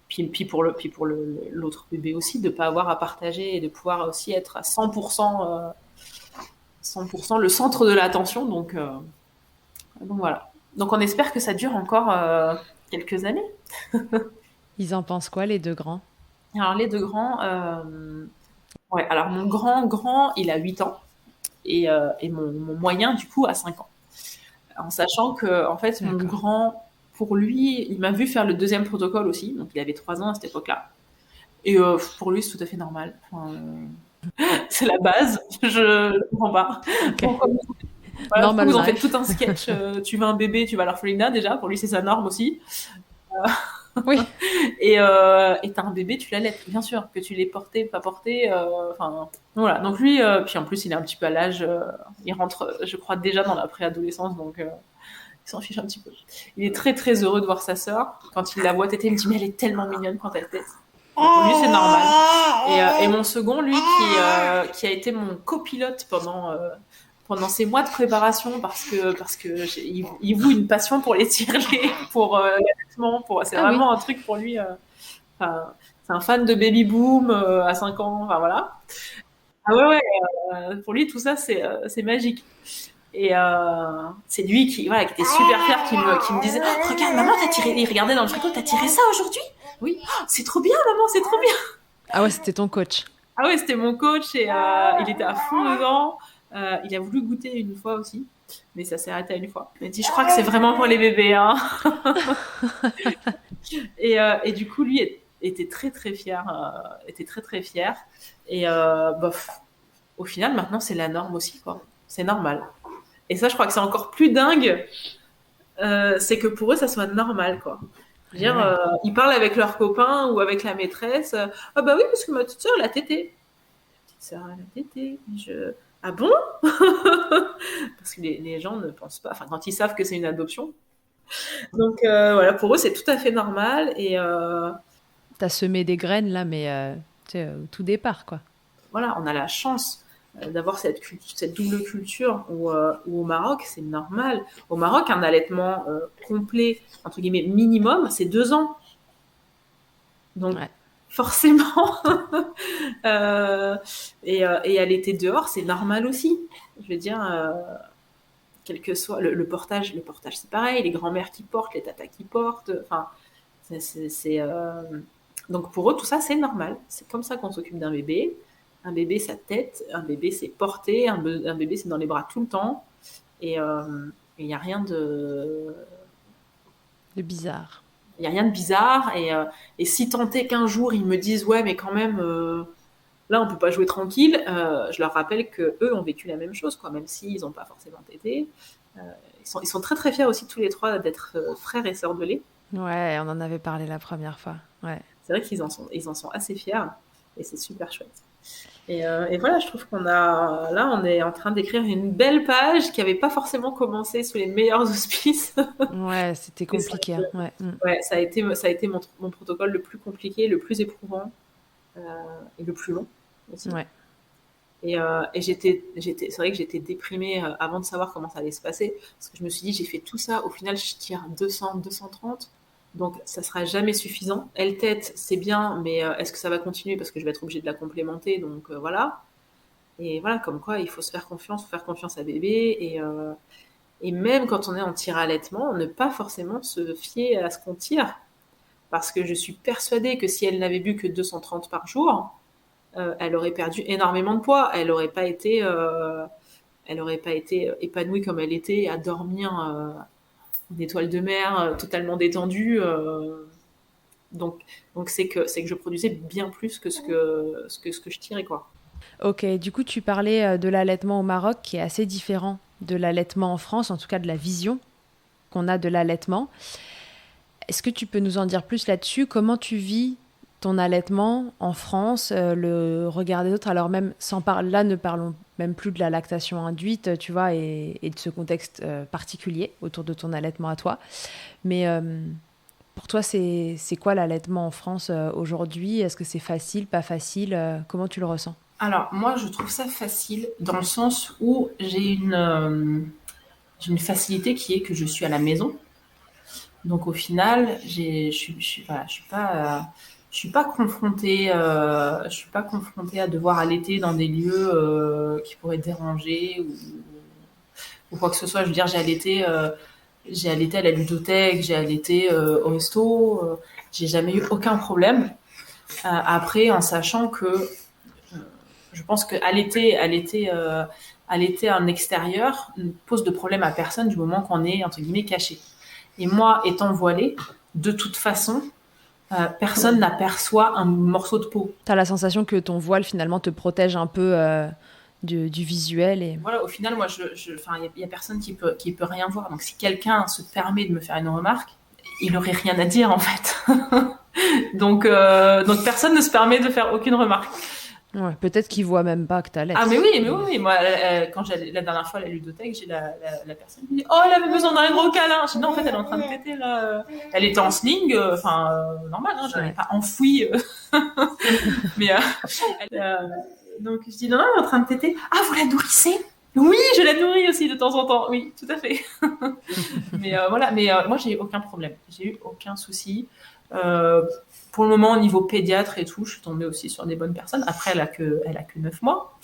Puis pour l'autre bébé aussi, de pas avoir à partager et de pouvoir aussi être à 100% le centre de l'attention. Donc voilà. Donc on espère que ça dure encore quelques années. Ils en pensent quoi, les deux grands? Alors les deux grands, ouais. Alors mon grand, il a 8 ans et mon moyen du coup a 5 ans. En sachant que en fait mon D'accord. grand, pour lui, il m'a vu faire le deuxième protocole aussi, donc il avait 3 ans à cette époque-là. Et pour lui, c'est tout à fait normal. Enfin, c'est la base. Je comprends pas. Ok. Pourquoi, voilà, pourquoi Normal vous en faites tout life. un sketch tu veux un bébé, tu vas à l'orphelinat déjà. Pour lui, c'est sa norme aussi. Oui. Et t'as un bébé, tu l'allaites, bien sûr, que tu l'aies porté, pas porté. Enfin, voilà. Donc lui, puis en plus, il est un petit peu à l'âge, il rentre, je crois, déjà dans la préadolescence, donc il s'en fiche un petit peu. Il est très très heureux de voir sa sœur. Quand il la voit téter, il me dit mais elle est tellement mignonne quand elle tète. Donc pour lui, c'est normal. Et mon second, lui, qui a été mon copilote pendant ces mois de préparation parce que il voue une passion pour les tirelets, pour l'allaitement, c'est Ah oui. vraiment un truc pour lui. Enfin, c'est un fan de Baby Boom à 5 ans, enfin voilà. Ah ouais, ouais, pour lui tout ça c'est magique. Et c'est lui qui était super fier, qui me disait regarde maman t'as tiré, il regardait dans le frigo, t'as tiré ça aujourd'hui? Oui, oh, c'est trop bien maman, c'est trop bien. Ah ouais, c'était ton coach. Ah ouais, c'était mon coach et il était à fond dedans. Il a voulu goûter une fois aussi, mais ça s'est arrêté à une fois. Il m'a dit je crois que c'est vraiment pour les bébés, hein. Et du coup, lui était très très fier, était très très fier. Et bof, au final, maintenant, c'est la norme aussi, quoi. C'est normal. Et ça, je crois que c'est encore plus dingue, c'est que pour eux, ça soit normal, quoi. Je veux Eh dire, ouais. ils parlent avec leurs copains ou avec la maîtresse. Ah bah oui, parce que ma petite sœur, elle a tété. Ma petite sœur, elle a tété. Ah bon? Parce que les gens ne pensent pas, enfin, quand ils savent que c'est une adoption. Donc voilà, pour eux, c'est tout à fait normal. Et T'as semé des graines là, mais tu sais, au tout départ, quoi. voilà, on a la chance d'avoir cette double culture où au Maroc, c'est normal. Au Maroc, un allaitement complet, entre guillemets, minimum, c'est 2 ans. Donc, Ouais. forcément, et allaiter dehors, c'est normal aussi. Je veux dire, quel que soit le portage, c'est pareil, les grands-mères qui portent, les tatas qui portent, enfin, Donc pour eux, tout ça, c'est normal. C'est comme ça qu'on s'occupe d'un bébé. Un bébé, sa tête. Un bébé, c'est porté. Un bébé, c'est dans les bras tout le temps. Et il n'y a rien de bizarre. Il n'y a rien de bizarre. Et si tant est qu'un jour, ils me disent, ouais, mais quand même, là, on peut pas jouer tranquille, je leur rappelle qu'eux ont vécu la même chose, quoi, même s'ils n'ont pas forcément tété. Ils sont très, très fiers aussi, tous les trois, d'être frères et sœurs de lait. Ouais, on en avait parlé la première fois. Ouais. C'est vrai qu'ils en sont assez fiers. Et c'est super chouette. Et voilà, je trouve là, on est en train d'écrire une belle page qui n'avait pas forcément commencé sous les meilleurs auspices. Ouais, c'était compliqué. Hein. Ouais. Ouais, ça a été mon protocole le plus compliqué, le plus éprouvant et le plus long aussi. Ouais. Et c'est vrai que j'étais déprimée avant de savoir comment ça allait se passer, parce que je me suis dit, j'ai fait tout ça, au final, je tire 200, 230. Donc, ça sera jamais suffisant. Elle tète, c'est bien, mais est-ce que ça va continuer? Parce que je vais être obligée de la complémenter. Donc, voilà. Et voilà, comme quoi, il faut se faire confiance à bébé. Et même quand on est en tir-allaitement, ne pas forcément se fier à ce qu'on tire. Parce que je suis persuadée que si elle n'avait bu que 230 par jour, elle aurait perdu énormément de poids. Elle n'aurait pas été épanouie comme elle était, à dormir une étoile de mer totalement détendue. Donc c'est que je produisais bien plus que ce que je tirais, quoi. Ok, du coup tu parlais de l'allaitement au Maroc qui est assez différent de l'allaitement en France, en tout cas de la vision qu'on a de l'allaitement. Est-ce que tu peux nous en dire plus là-dessus? Comment tu vis ton allaitement en France, le regard des autres? Alors même sans parler, là ne parlons même plus de la lactation induite, tu vois, et de ce contexte particulier autour de ton allaitement à toi. Mais pour toi, c'est quoi l'allaitement en France aujourd'hui? Est-ce que c'est facile, pas facile? Comment tu le ressens? Alors, moi, je trouve ça facile dans le sens où j'ai une facilité qui est que je suis à la maison. Donc, au final, voilà, je suis pas confrontée à devoir allaiter dans des lieux qui pourraient déranger ou quoi que ce soit. Je veux dire, j'ai allaité à la ludothèque, j'ai allaité au resto, j'ai jamais eu aucun problème. Après, en sachant que je pense que allaiter en extérieur ne pose de problème à personne du moment qu'on est entre guillemets caché. Et moi, étant voilée, de toute façon, personne n'aperçoit un morceau de peau. T'as la sensation que ton voile finalement te protège un peu du visuel et... Voilà, au final, moi, il y a personne qui peut rien voir. Donc, si quelqu'un se permet de me faire une remarque, il aurait rien à dire en fait. donc personne ne se permet de faire aucune remarque. Ouais, peut-être qu'ils voient même pas que t'allaites. Ah mais oui. Moi, quand j'allais la dernière fois à la ludothèque, j'ai la personne qui me dit, oh, elle avait besoin d'un gros câlin. Je dis non, en fait, elle est en train de péter là. Elle était en sling, normal, hein, je l'avais pas enfouie. Mais donc je dis non, elle est en train de téter. Ah, vous la nourrissez? Oui, je la nourris aussi de temps en temps. Oui, tout à fait. Mais voilà, moi j'ai eu aucun problème, j'ai eu aucun souci. Pour le moment, au niveau pédiatre et tout, je suis tombée aussi sur des bonnes personnes. Après, elle a que 9 mois.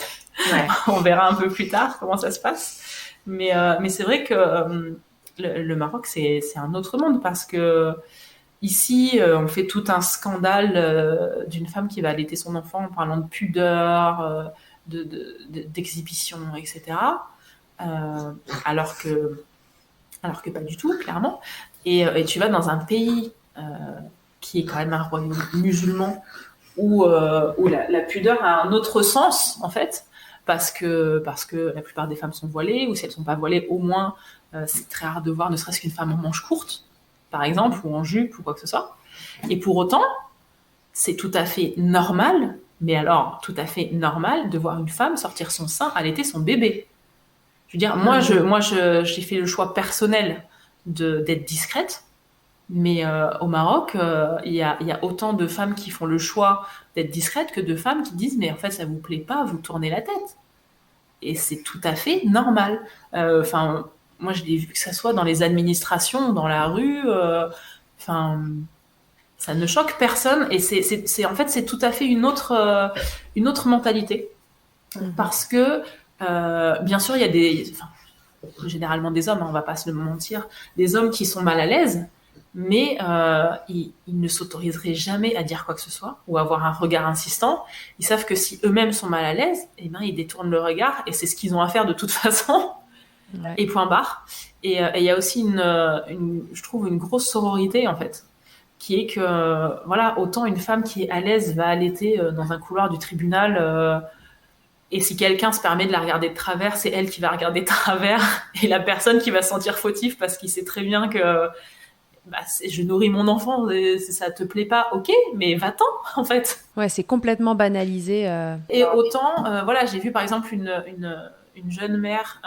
Ouais. On verra un peu plus tard comment ça se passe. Mais c'est vrai que le Maroc, c'est un autre monde parce que ici, on fait tout un scandale d'une femme qui va allaiter son enfant en parlant de pudeur, d'exhibition, etc. Alors que pas du tout, clairement. Et tu vas dans un pays qui est quand même un royaume musulman où la pudeur a un autre sens en fait, parce que la plupart des femmes sont voilées, ou si elles sont pas voilées, au moins c'est très rare de voir ne serait-ce qu'une femme en manche courte, par exemple, ou en jupe ou quoi que ce soit. Et pour autant, c'est tout à fait normal, mais alors tout à fait normal de voir une femme sortir son sein, allaiter son bébé. Je veux dire, moi j'ai fait le choix personnel d'être discrète. Mais au Maroc, il y a autant de femmes qui font le choix d'être discrètes que de femmes qui disent mais en fait ça vous plaît pas, vous tournez la tête. Et c'est tout à fait normal. Enfin, moi je l'ai vu que ça soit dans les administrations, dans la rue. Ça ne choque personne et c'est en fait c'est tout à fait une autre mentalité. Parce que bien sûr il y a généralement des hommes, hein, on va pas se le mentir, des hommes qui sont mal à l'aise. mais ils ne s'autoriseraient jamais à dire quoi que ce soit ou à avoir un regard insistant. Ils savent que si eux-mêmes sont mal à l'aise, eh ben, ils détournent le regard et c'est ce qu'ils ont à faire de toute façon. Ouais. Et point barre. Et il y a aussi je trouve une grosse sororité en fait, qui est que voilà, autant une femme qui est à l'aise va allaiter dans un couloir du tribunal. Et si quelqu'un se permet de la regarder de travers, c'est elle qui va regarder de travers et la personne qui va se sentir fautif parce qu'il sait très bien que je nourris mon enfant, ça te plaît pas, ok, mais va-t'en en fait. Ouais, c'est complètement banalisé. Et autant, voilà, j'ai vu par exemple une jeune mère,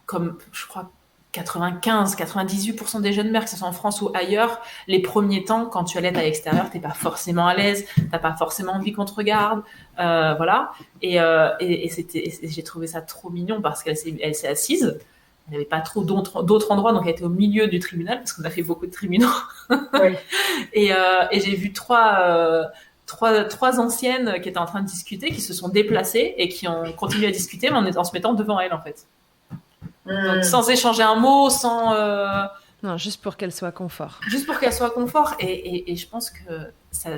comme je crois 95-98% des jeunes mères, que ce soit en France ou ailleurs, les premiers temps, quand tu allaites à l'extérieur, t'es pas forcément à l'aise, t'as pas forcément envie qu'on te regarde, voilà. Et j'ai trouvé ça trop mignon parce qu'elle s'est assise. Il n'y avait pas trop d'autres endroits, donc elle était au milieu du tribunal, parce qu'on a fait beaucoup de tribunaux. Oui. et j'ai vu trois anciennes qui étaient en train de discuter, qui se sont déplacées et qui ont continué à discuter, mais en se mettant devant elle, en fait. Donc, sans échanger un mot, sans... Non, juste pour qu'elle soit confort. Juste pour qu'elle soit confort. Et je pense que ça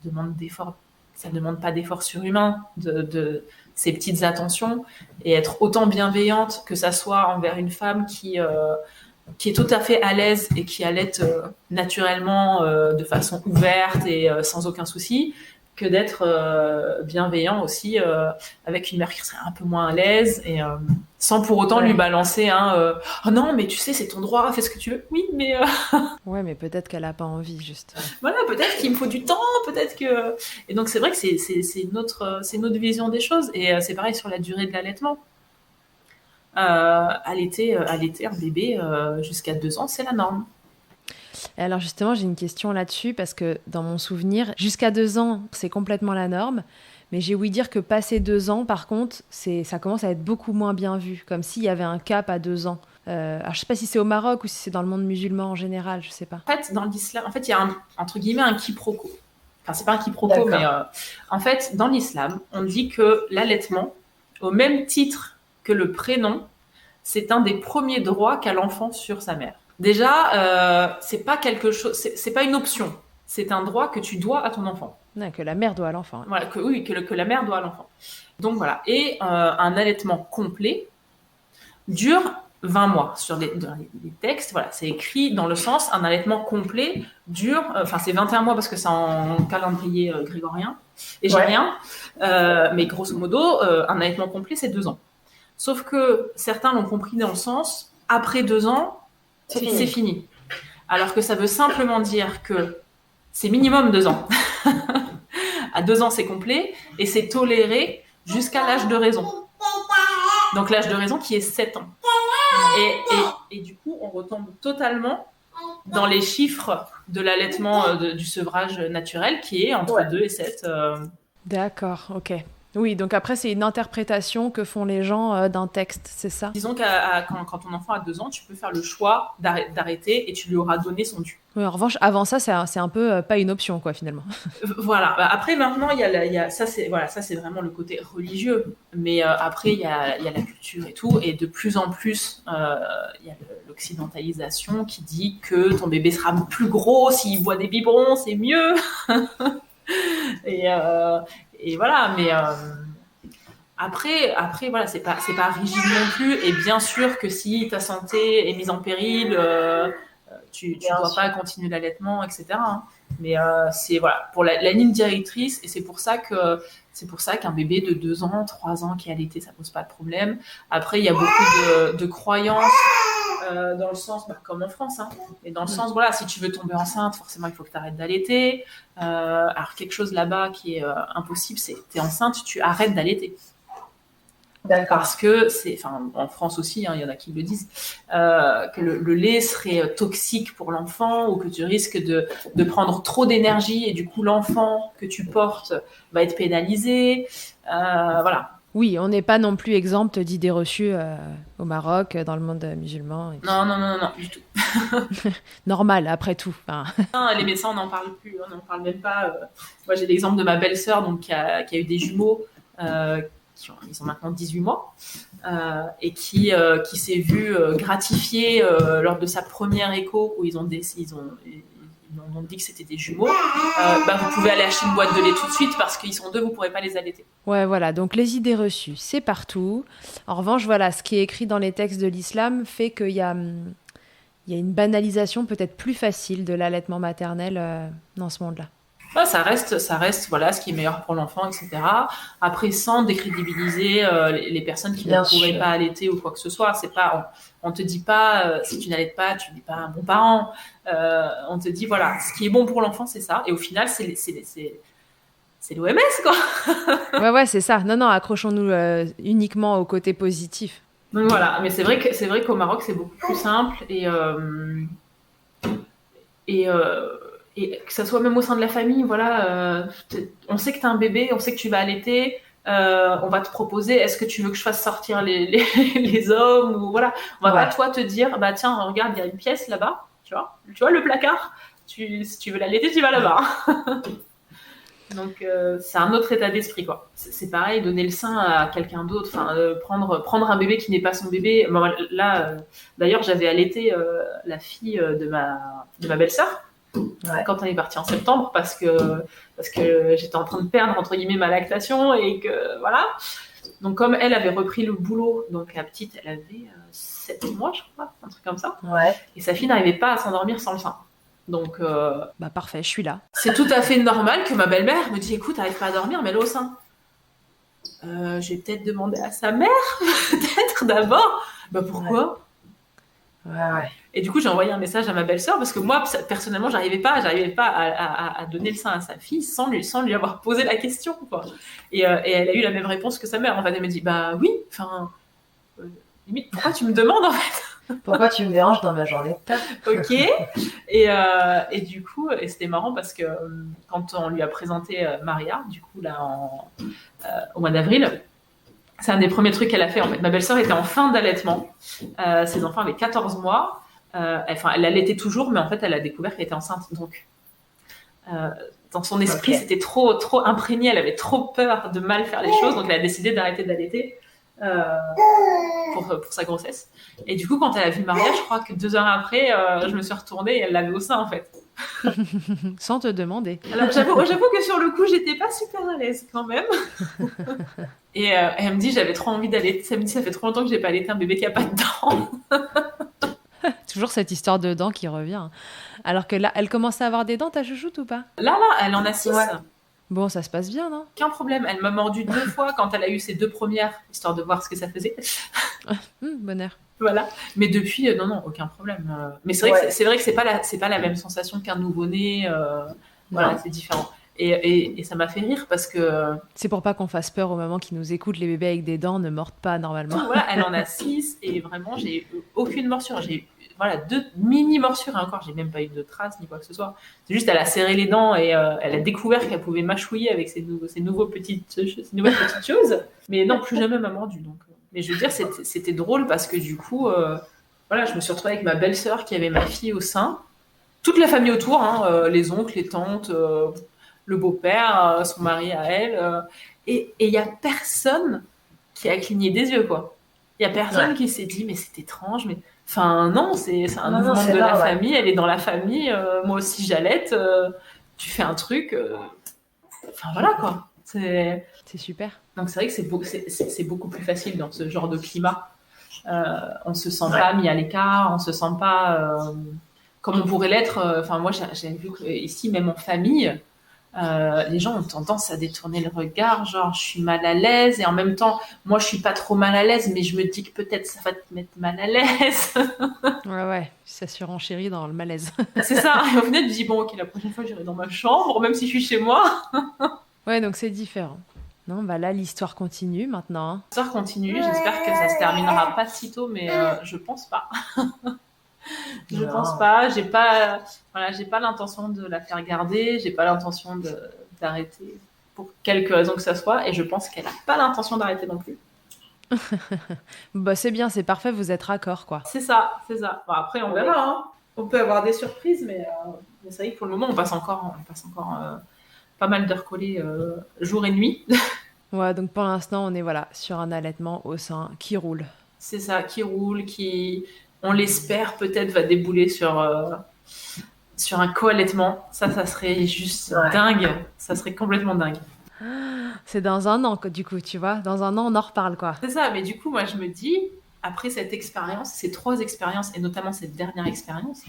demande d'efforts. Ça ne demande pas d'efforts surhumains de ces petites attentions et être autant bienveillante que ça soit envers une femme qui est tout à fait à l'aise et qui allaite naturellement de façon ouverte et sans aucun souci, que d'être bienveillant aussi avec une mère qui serait un peu moins à l'aise et sans pour autant lui balancer oh non mais tu sais c'est ton droit, fais ce que tu veux. Oui mais ouais mais peut-être qu'elle a pas envie juste. Voilà, peut-être qu'il me faut du temps, peut-être que et donc c'est vrai que c'est une autre vision des choses et c'est pareil sur la durée de l'allaitement. Allaiter un bébé jusqu'à 2 ans, c'est la norme. Alors justement, j'ai une question là-dessus parce que dans mon souvenir, jusqu'à 2 ans, c'est complètement la norme. Mais j'ai ouï dire que passé 2 ans, par contre, ça commence à être beaucoup moins bien vu, comme s'il y avait un cap à 2 ans. Alors je sais pas si c'est au Maroc ou si c'est dans le monde musulman en général, je sais pas. En fait, dans l'islam, il y a entre guillemets un quiproquo. Enfin, c'est pas un quiproquo, mais en fait, dans l'islam, on dit que l'allaitement, au même titre que le prénom, c'est un des premiers droits qu'a l'enfant sur sa mère. Déjà, c'est pas quelque chose, c'est pas une option. C'est un droit que tu dois à ton enfant. Non, que la mère doit à l'enfant. Voilà, que la mère doit à l'enfant. Donc voilà. Et un allaitement complet dure 20 mois. Dans les textes, voilà, c'est écrit dans le sens, un allaitement complet dure, c'est 21 mois parce que c'est en calendrier grégorien et j'ai rien. Mais grosso modo, un allaitement complet, c'est 2 ans. Sauf que certains l'ont compris dans le sens, après 2 ans, c'est fini. Alors que ça veut simplement dire que c'est minimum 2 ans. À 2 ans, c'est complet et c'est toléré jusqu'à l'âge de raison. Donc l'âge de raison qui est 7 ans. Et du coup, on retombe totalement dans les chiffres de l'allaitement du sevrage naturel qui est entre 2 et 7. D'accord, ok. Oui, donc après, c'est une interprétation que font les gens d'un texte, c'est ça ? Disons quand ton enfant a 2 ans, tu peux faire le choix d'arrêter et tu lui auras donné son dû. Oui, en revanche, avant ça, c'est un peu pas une option, quoi, finalement. Voilà. Après, maintenant, ça, c'est vraiment le côté religieux. Mais après, il y a la culture et tout. Et de plus en plus, il y a l'occidentalisation qui dit que ton bébé sera plus gros s'il boit des biberons, c'est mieux. Et voilà, mais après, voilà, c'est pas rigide non plus. Et bien sûr que si ta santé est mise en péril, tu dois pas continuer l'allaitement, etc. Mais c'est voilà pour la ligne directrice, et c'est pour ça qu'un bébé de 2 ans, 3 ans qui est allaité, ça pose pas de problème. Après, il y a beaucoup de croyances dans le sens, comme en France, et dans le sens, voilà, si tu veux tomber enceinte, forcément, il faut que tu arrêtes d'allaiter. Alors, quelque chose là-bas qui est impossible, c'est t'es enceinte, tu arrêtes d'allaiter. D'accord. Parce que en France aussi, il y en a qui le disent, que le lait serait toxique pour l'enfant ou que tu risques de prendre trop d'énergie et du coup l'enfant que tu portes va être pénalisé. Voilà. Oui, on n'est pas non plus exempt d'idées reçues au Maroc, dans le monde musulman. Non, du tout. Normal, après tout. Les médecins, on n'en parle plus, on n'en parle même pas. Moi, j'ai l'exemple de ma belle-sœur qui a eu des jumeaux ils ont maintenant 18 mois, et qui s'est vu gratifié lors de sa première écho où ils ont dit que c'était des jumeaux. Vous pouvez aller acheter une boîte de lait tout de suite parce qu'ils sont deux, vous ne pourrez pas les allaiter. Ouais, voilà, donc les idées reçues, c'est partout. En revanche, voilà, ce qui est écrit dans les textes de l'islam fait qu'il y a une banalisation peut-être plus facile de l'allaitement maternel dans ce monde-là. Ça reste voilà, ce qui est meilleur pour l'enfant, etc. Après, sans décrédibiliser les personnes qui ne pourraient pas allaiter ou quoi que ce soit. C'est pas, on te dit pas, si tu n'allaites pas, tu n'es pas un bon parent. On te dit, voilà, ce qui est bon pour l'enfant, c'est ça. Et au final, c'est l'OMS, quoi. Ouais, c'est ça. Non, accrochons-nous uniquement au côté positif. Donc voilà, mais c'est vrai qu'au Maroc, c'est beaucoup plus simple et que ça soit même au sein de la famille, voilà, on sait que tu as un bébé, on sait que tu vas allaiter, on va te proposer, est-ce que tu veux que je fasse sortir les hommes, ou voilà, on va pas toi te dire, bah tiens, regarde, il y a une pièce là-bas, tu vois le placard, si tu veux l'allaiter, tu vas là-bas. Donc c'est un autre état d'esprit, quoi. C'est pareil, donner le sein à quelqu'un d'autre, prendre un bébé qui n'est pas son bébé. Bon, là, d'ailleurs, j'avais allaité la fille de ma belle-sœur. Ouais. Quand on est parti en septembre, parce que j'étais en train de perdre entre guillemets ma lactation, et que voilà. Donc comme elle avait repris le boulot, donc la petite, elle avait 7 mois, je crois, un truc comme ça. Ouais. Et sa fille n'arrivait pas à s'endormir sans le sein. Donc parfait, je suis là. C'est tout à fait normal que ma belle-mère me dise, écoute, t'arrives pas à dormir, mets-le au sein. J'ai peut-être demandé à sa mère, peut-être d'abord. Pourquoi ? Ouais. Et du coup, j'ai envoyé un message à ma belle-sœur parce que moi, personnellement, j'arrivais pas à donner le sein à sa fille sans lui avoir posé la question, quoi. Et elle a eu la même réponse que sa mère. En fait, elle me dit, oui, limite, pourquoi tu me demandes, en fait ? Pourquoi tu me déranges dans ma journée ? Ok. Et du coup, c'était marrant parce que quand on lui a présenté Maria, du coup, là, au mois d'avril, c'est un des premiers trucs qu'elle a fait, en fait. Ma belle-sœur était en fin d'allaitement. Ses enfants avaient 14 mois. Elle allaitait toujours, mais en fait, elle a découvert qu'elle était enceinte. Donc, dans son esprit, c'était trop, trop imprégné. Elle avait trop peur de mal faire les choses. Donc, elle a décidé d'arrêter d'allaiter pour sa grossesse. Et du coup, quand elle a vu Maria, je crois que 2 heures après, je me suis retournée et elle l'avait au sein, en fait. Sans te demander. Alors, j'avoue que sur le coup, j'étais pas super à l'aise quand même. Et elle me dit, j'avais trop envie d'allaiter. Ça me dit, ça fait trop longtemps que j'ai pas allaité un bébé qui a pas de dents. Toujours cette histoire de dents qui revient. Alors que là, elle commence à avoir des dents, ta chouchoute, ou pas ? Là, elle en a 6. Ouais. Bon, ça se passe bien, non ? Aucun problème. Elle m'a mordu 2 fois quand elle a eu ses 2 premières, histoire de voir ce que ça faisait. Bonheur. Voilà. Mais depuis, non, aucun problème. Mais c'est vrai que c'est pas la même sensation qu'un nouveau-né. Voilà, c'est différent. Et ça m'a fait rire parce que... C'est pour pas qu'on fasse peur aux mamans qui nous écoutent, les bébés avec des dents ne mordent pas normalement. Voilà, elle en a 6 et vraiment, j'ai eu aucune morsure. J'ai eu 2 mini morsures et encore, j'ai même pas eu de traces ni quoi que ce soit. C'est juste, elle a serré les dents et elle a découvert qu'elle pouvait mâchouiller avec ces nouvelles petites choses. Mais non, plus jamais m'a mordu. Donc. Mais je veux dire, c'était drôle parce que du coup, je me suis retrouvée avec ma belle-sœur qui avait ma fille au sein. Toute la famille autour, les oncles, les tantes... le beau-père, son mari à elle, et il y a personne qui a cligné des yeux, quoi. Il y a personne qui s'est dit, mais c'est étrange, mais... Enfin, non, c'est un nouveau membre de la famille, elle est dans la famille, moi aussi j'allaite, tu fais un truc... Enfin, voilà, quoi. C'est super. Donc c'est vrai que c'est beaucoup plus facile dans ce genre de climat. On se sent pas mis à l'écart, on se sent pas... comme on pourrait l'être... Enfin, moi, j'ai vu qu'ici, même en famille... les gens ont tendance à détourner le regard, genre je suis mal à l'aise, et en même temps moi je suis pas trop mal à l'aise, mais je me dis que peut-être ça va te mettre mal à l'aise. ouais, ça surenchérit dans le malaise. C'est ça, et au final je dis bon ok, la prochaine fois j'irai dans ma chambre, même si je suis chez moi. Ouais, donc c'est différent. Non, là l'histoire continue maintenant. L'histoire continue, j'espère que ça se terminera pas si tôt, mais je pense pas. Je pense pas, j'ai pas l'intention de la faire garder, j'ai pas l'intention d'arrêter pour quelque raison que ça soit, et je pense qu'elle a pas l'intention d'arrêter non plus. C'est bien, c'est parfait, vous êtes raccord, quoi. C'est ça. Bon, après on verra, hein. On peut avoir des surprises, mais c'est vrai que pour le moment on passe encore pas mal d'heures collées jour et nuit. Ouais, donc pour l'instant, on est sur un allaitement au sein qui roule. C'est ça, qui roule, qui, on l'espère, peut-être va débouler sur un co-allaitement. Ça serait juste dingue. Ça serait complètement dingue. C'est dans un an, du coup, tu vois. Dans un an, on en reparle, quoi. C'est ça, mais du coup, moi, je me dis, après cette expérience, ces 3 expériences, et notamment cette dernière expérience,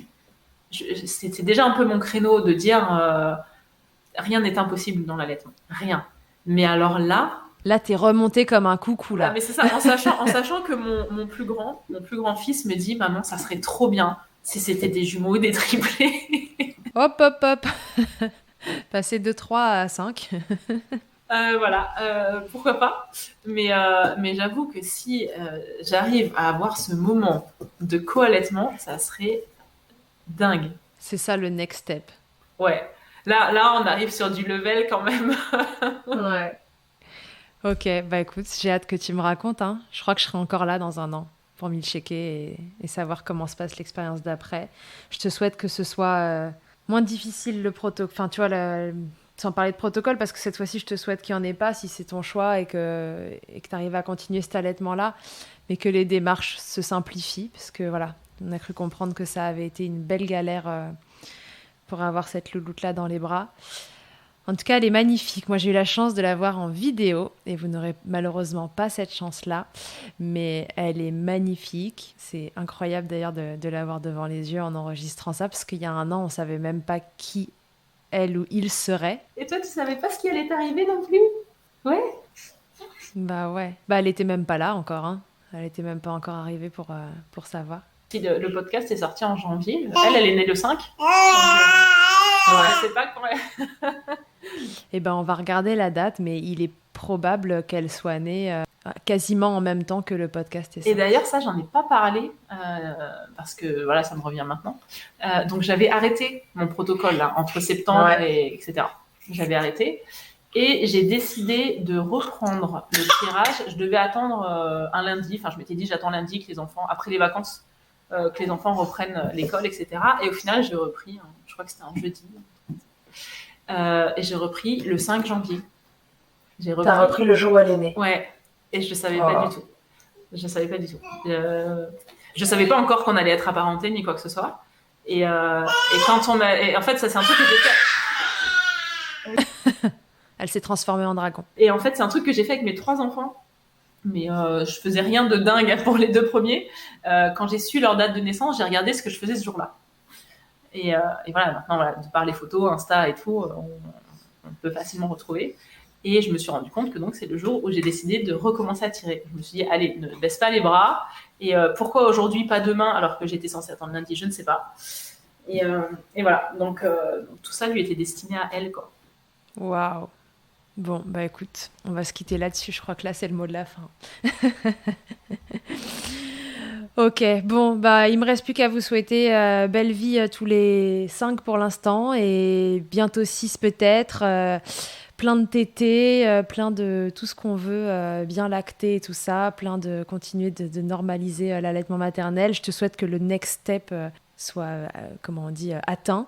c'était déjà un peu mon créneau de dire rien n'est impossible dans l'allaitement. Rien. Mais alors là... Là, t'es remonté comme un coucou, là. Ah, mais c'est ça, en sachant que mon plus grand fils me dit, maman, ça serait trop bien si c'était des jumeaux ou des triplés. Hop, hop, hop. Passer de 3 à 5. Voilà, pourquoi pas. Mais j'avoue que si j'arrive à avoir ce moment de co-allaitement, ça serait dingue. C'est ça le next step. Ouais. Là, on arrive sur du level quand même. Ouais. Ok, bah écoute, j'ai hâte que tu me racontes. Hein. Je crois que je serai encore là dans un an pour milchecker et savoir comment se passe l'expérience d'après. Je te souhaite que ce soit moins difficile le protocole. Enfin, tu vois, sans parler de protocole, parce que cette fois-ci, je te souhaite qu'il n'y en ait pas si c'est ton choix et que tu arrives à continuer cet allaitement-là, mais que les démarches se simplifient, parce que voilà, on a cru comprendre que ça avait été une belle galère pour avoir cette louloute-là dans les bras. En tout cas, elle est magnifique. Moi, j'ai eu la chance de la voir en vidéo et vous n'aurez malheureusement pas cette chance-là, mais elle est magnifique. C'est incroyable d'ailleurs de la voir devant les yeux en enregistrant ça, parce qu'il y a un an, on ne savait même pas qui elle ou il serait. Et toi, tu savais pas ce qui allait t'arriver non plus? Ouais. Bah ouais. Bah elle était même pas là encore. Hein. Elle était même pas encore arrivée pour savoir. Si le podcast est sorti en janvier, elle est née le 5. Donc, je sais pas quand elle... Eh ben on va regarder la date, mais il est probable qu'elle soit née quasiment en même temps que le podcast est sorti. Et d'ailleurs, ça, j'en ai pas parlé, parce que voilà, ça me revient maintenant. Donc j'avais arrêté mon protocole là, entre septembre et etc. J'avais arrêté. Et j'ai décidé de reprendre le tirage. Je devais attendre un lundi. Enfin, je m'étais dit, j'attends lundi que les enfants, après les vacances, que les enfants reprennent l'école, etc. Et au final, j'ai repris, je crois que c'était un jeudi. Et j'ai repris le 5 janvier. T'as repris le jour où elle est née. Ouais. Et je savais pas du tout. Je savais pas du tout. Je savais pas encore qu'on allait être apparentés ni quoi que ce soit. Et quand on a, et en fait, ça c'est un truc que j'ai fait. Elle s'est transformée en dragon. Et en fait, c'est un truc que j'ai fait avec mes 3 enfants. Mais je faisais rien de dingue pour les 2 premiers. Quand j'ai su leur date de naissance, j'ai regardé ce que je faisais ce jour-là. Et voilà, maintenant, voilà, de par les photos, Insta et tout, on peut facilement retrouver. Et je me suis rendu compte que donc c'est le jour où j'ai décidé de recommencer à tirer. Je me suis dit, allez, ne baisse pas les bras. Et pourquoi aujourd'hui, pas demain, alors que j'étais censée attendre lundi, je ne sais pas. Et voilà, donc tout ça lui était destiné à elle, quoi. Waouh. Bon, bah écoute, on va se quitter là-dessus. Je crois que là, c'est le mot de la fin. Ok, bon, bah il me reste plus qu'à vous souhaiter belle vie tous les 5 pour l'instant et bientôt 6 peut-être. Plein de tétés, plein de tout ce qu'on veut, bien lacter et tout ça, plein de continuer de normaliser l'allaitement maternel. Je te souhaite que le next step soit, comment on dit, atteint.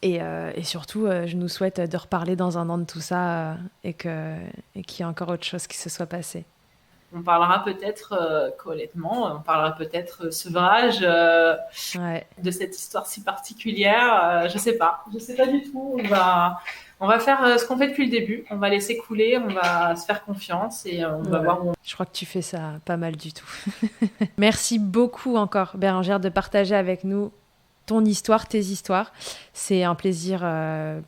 Et surtout, je nous souhaite de reparler dans un an de tout ça et qu'il y ait encore autre chose qui se soit passé. On parlera peut-être co-allaitement, on parlera peut-être sevrage de cette histoire si particulière. Je sais pas du tout. On va faire ce qu'on fait depuis le début. On va laisser couler, on va se faire confiance et on va voir où on... Je crois que tu fais ça pas mal du tout. Merci beaucoup encore, Bérengère, de partager avec nous ton histoire, tes histoires. C'est un plaisir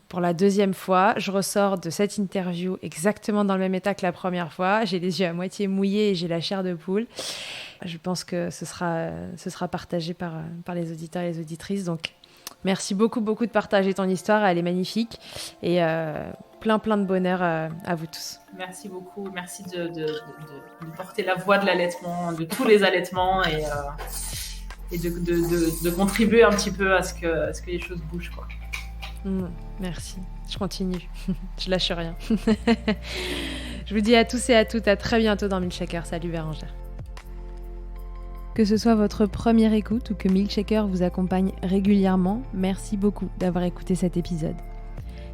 pour la 2e fois. Je ressors de cette interview exactement dans le même état que la première fois. J'ai les yeux à moitié mouillés et j'ai la chair de poule. Je pense que ce sera partagé par les auditeurs et les auditrices. Donc, merci beaucoup de partager ton histoire. Elle est magnifique. Et plein de bonheur à vous tous. Merci beaucoup. Merci de porter la voix de l'allaitement, de tous les allaitements et de contribuer un petit peu à ce que les choses bougent, quoi. Merci, je continue, je lâche rien. Je vous dis à tous et à toutes à très bientôt dans Milkshaker. Salut Bérengère. Que ce soit votre première écoute ou que Milkshaker vous accompagne régulièrement, merci beaucoup d'avoir écouté cet épisode.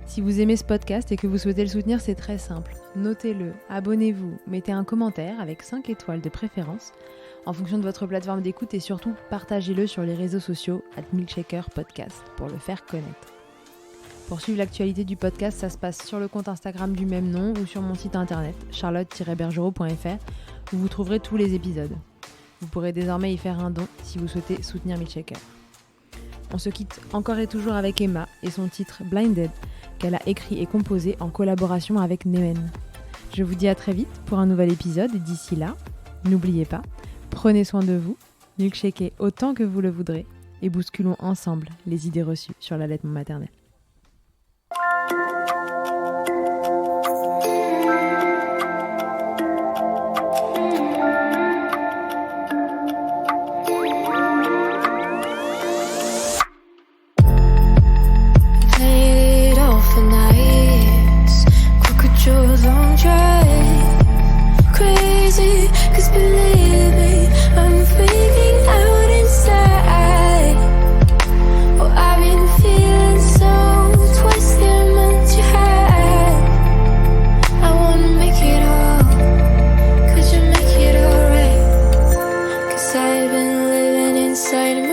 Si vous aimez ce podcast et que vous souhaitez le soutenir, c'est très simple. Notez-le, abonnez-vous, mettez un commentaire avec 5 étoiles de préférence en fonction de votre plateforme d'écoute et surtout partagez-le sur les réseaux sociaux @milkshakerpodcast pour le faire connaître. Pour suivre l'actualité du podcast, ça se passe sur le compte Instagram du même nom ou sur mon site internet charlotte-bergerot.fr où vous trouverez tous les épisodes. Vous pourrez désormais y faire un don si vous souhaitez soutenir Milkshaker. On se quitte encore et toujours avec Emma et son titre Blinded qu'elle a écrit et composé en collaboration avec Nemen. Je vous dis à très vite pour un nouvel épisode et d'ici là, n'oubliez pas, prenez soin de vous, milkshakez autant que vous le voudrez et bousculons ensemble les idées reçues sur l'allaitement maternel. I've been living inside me.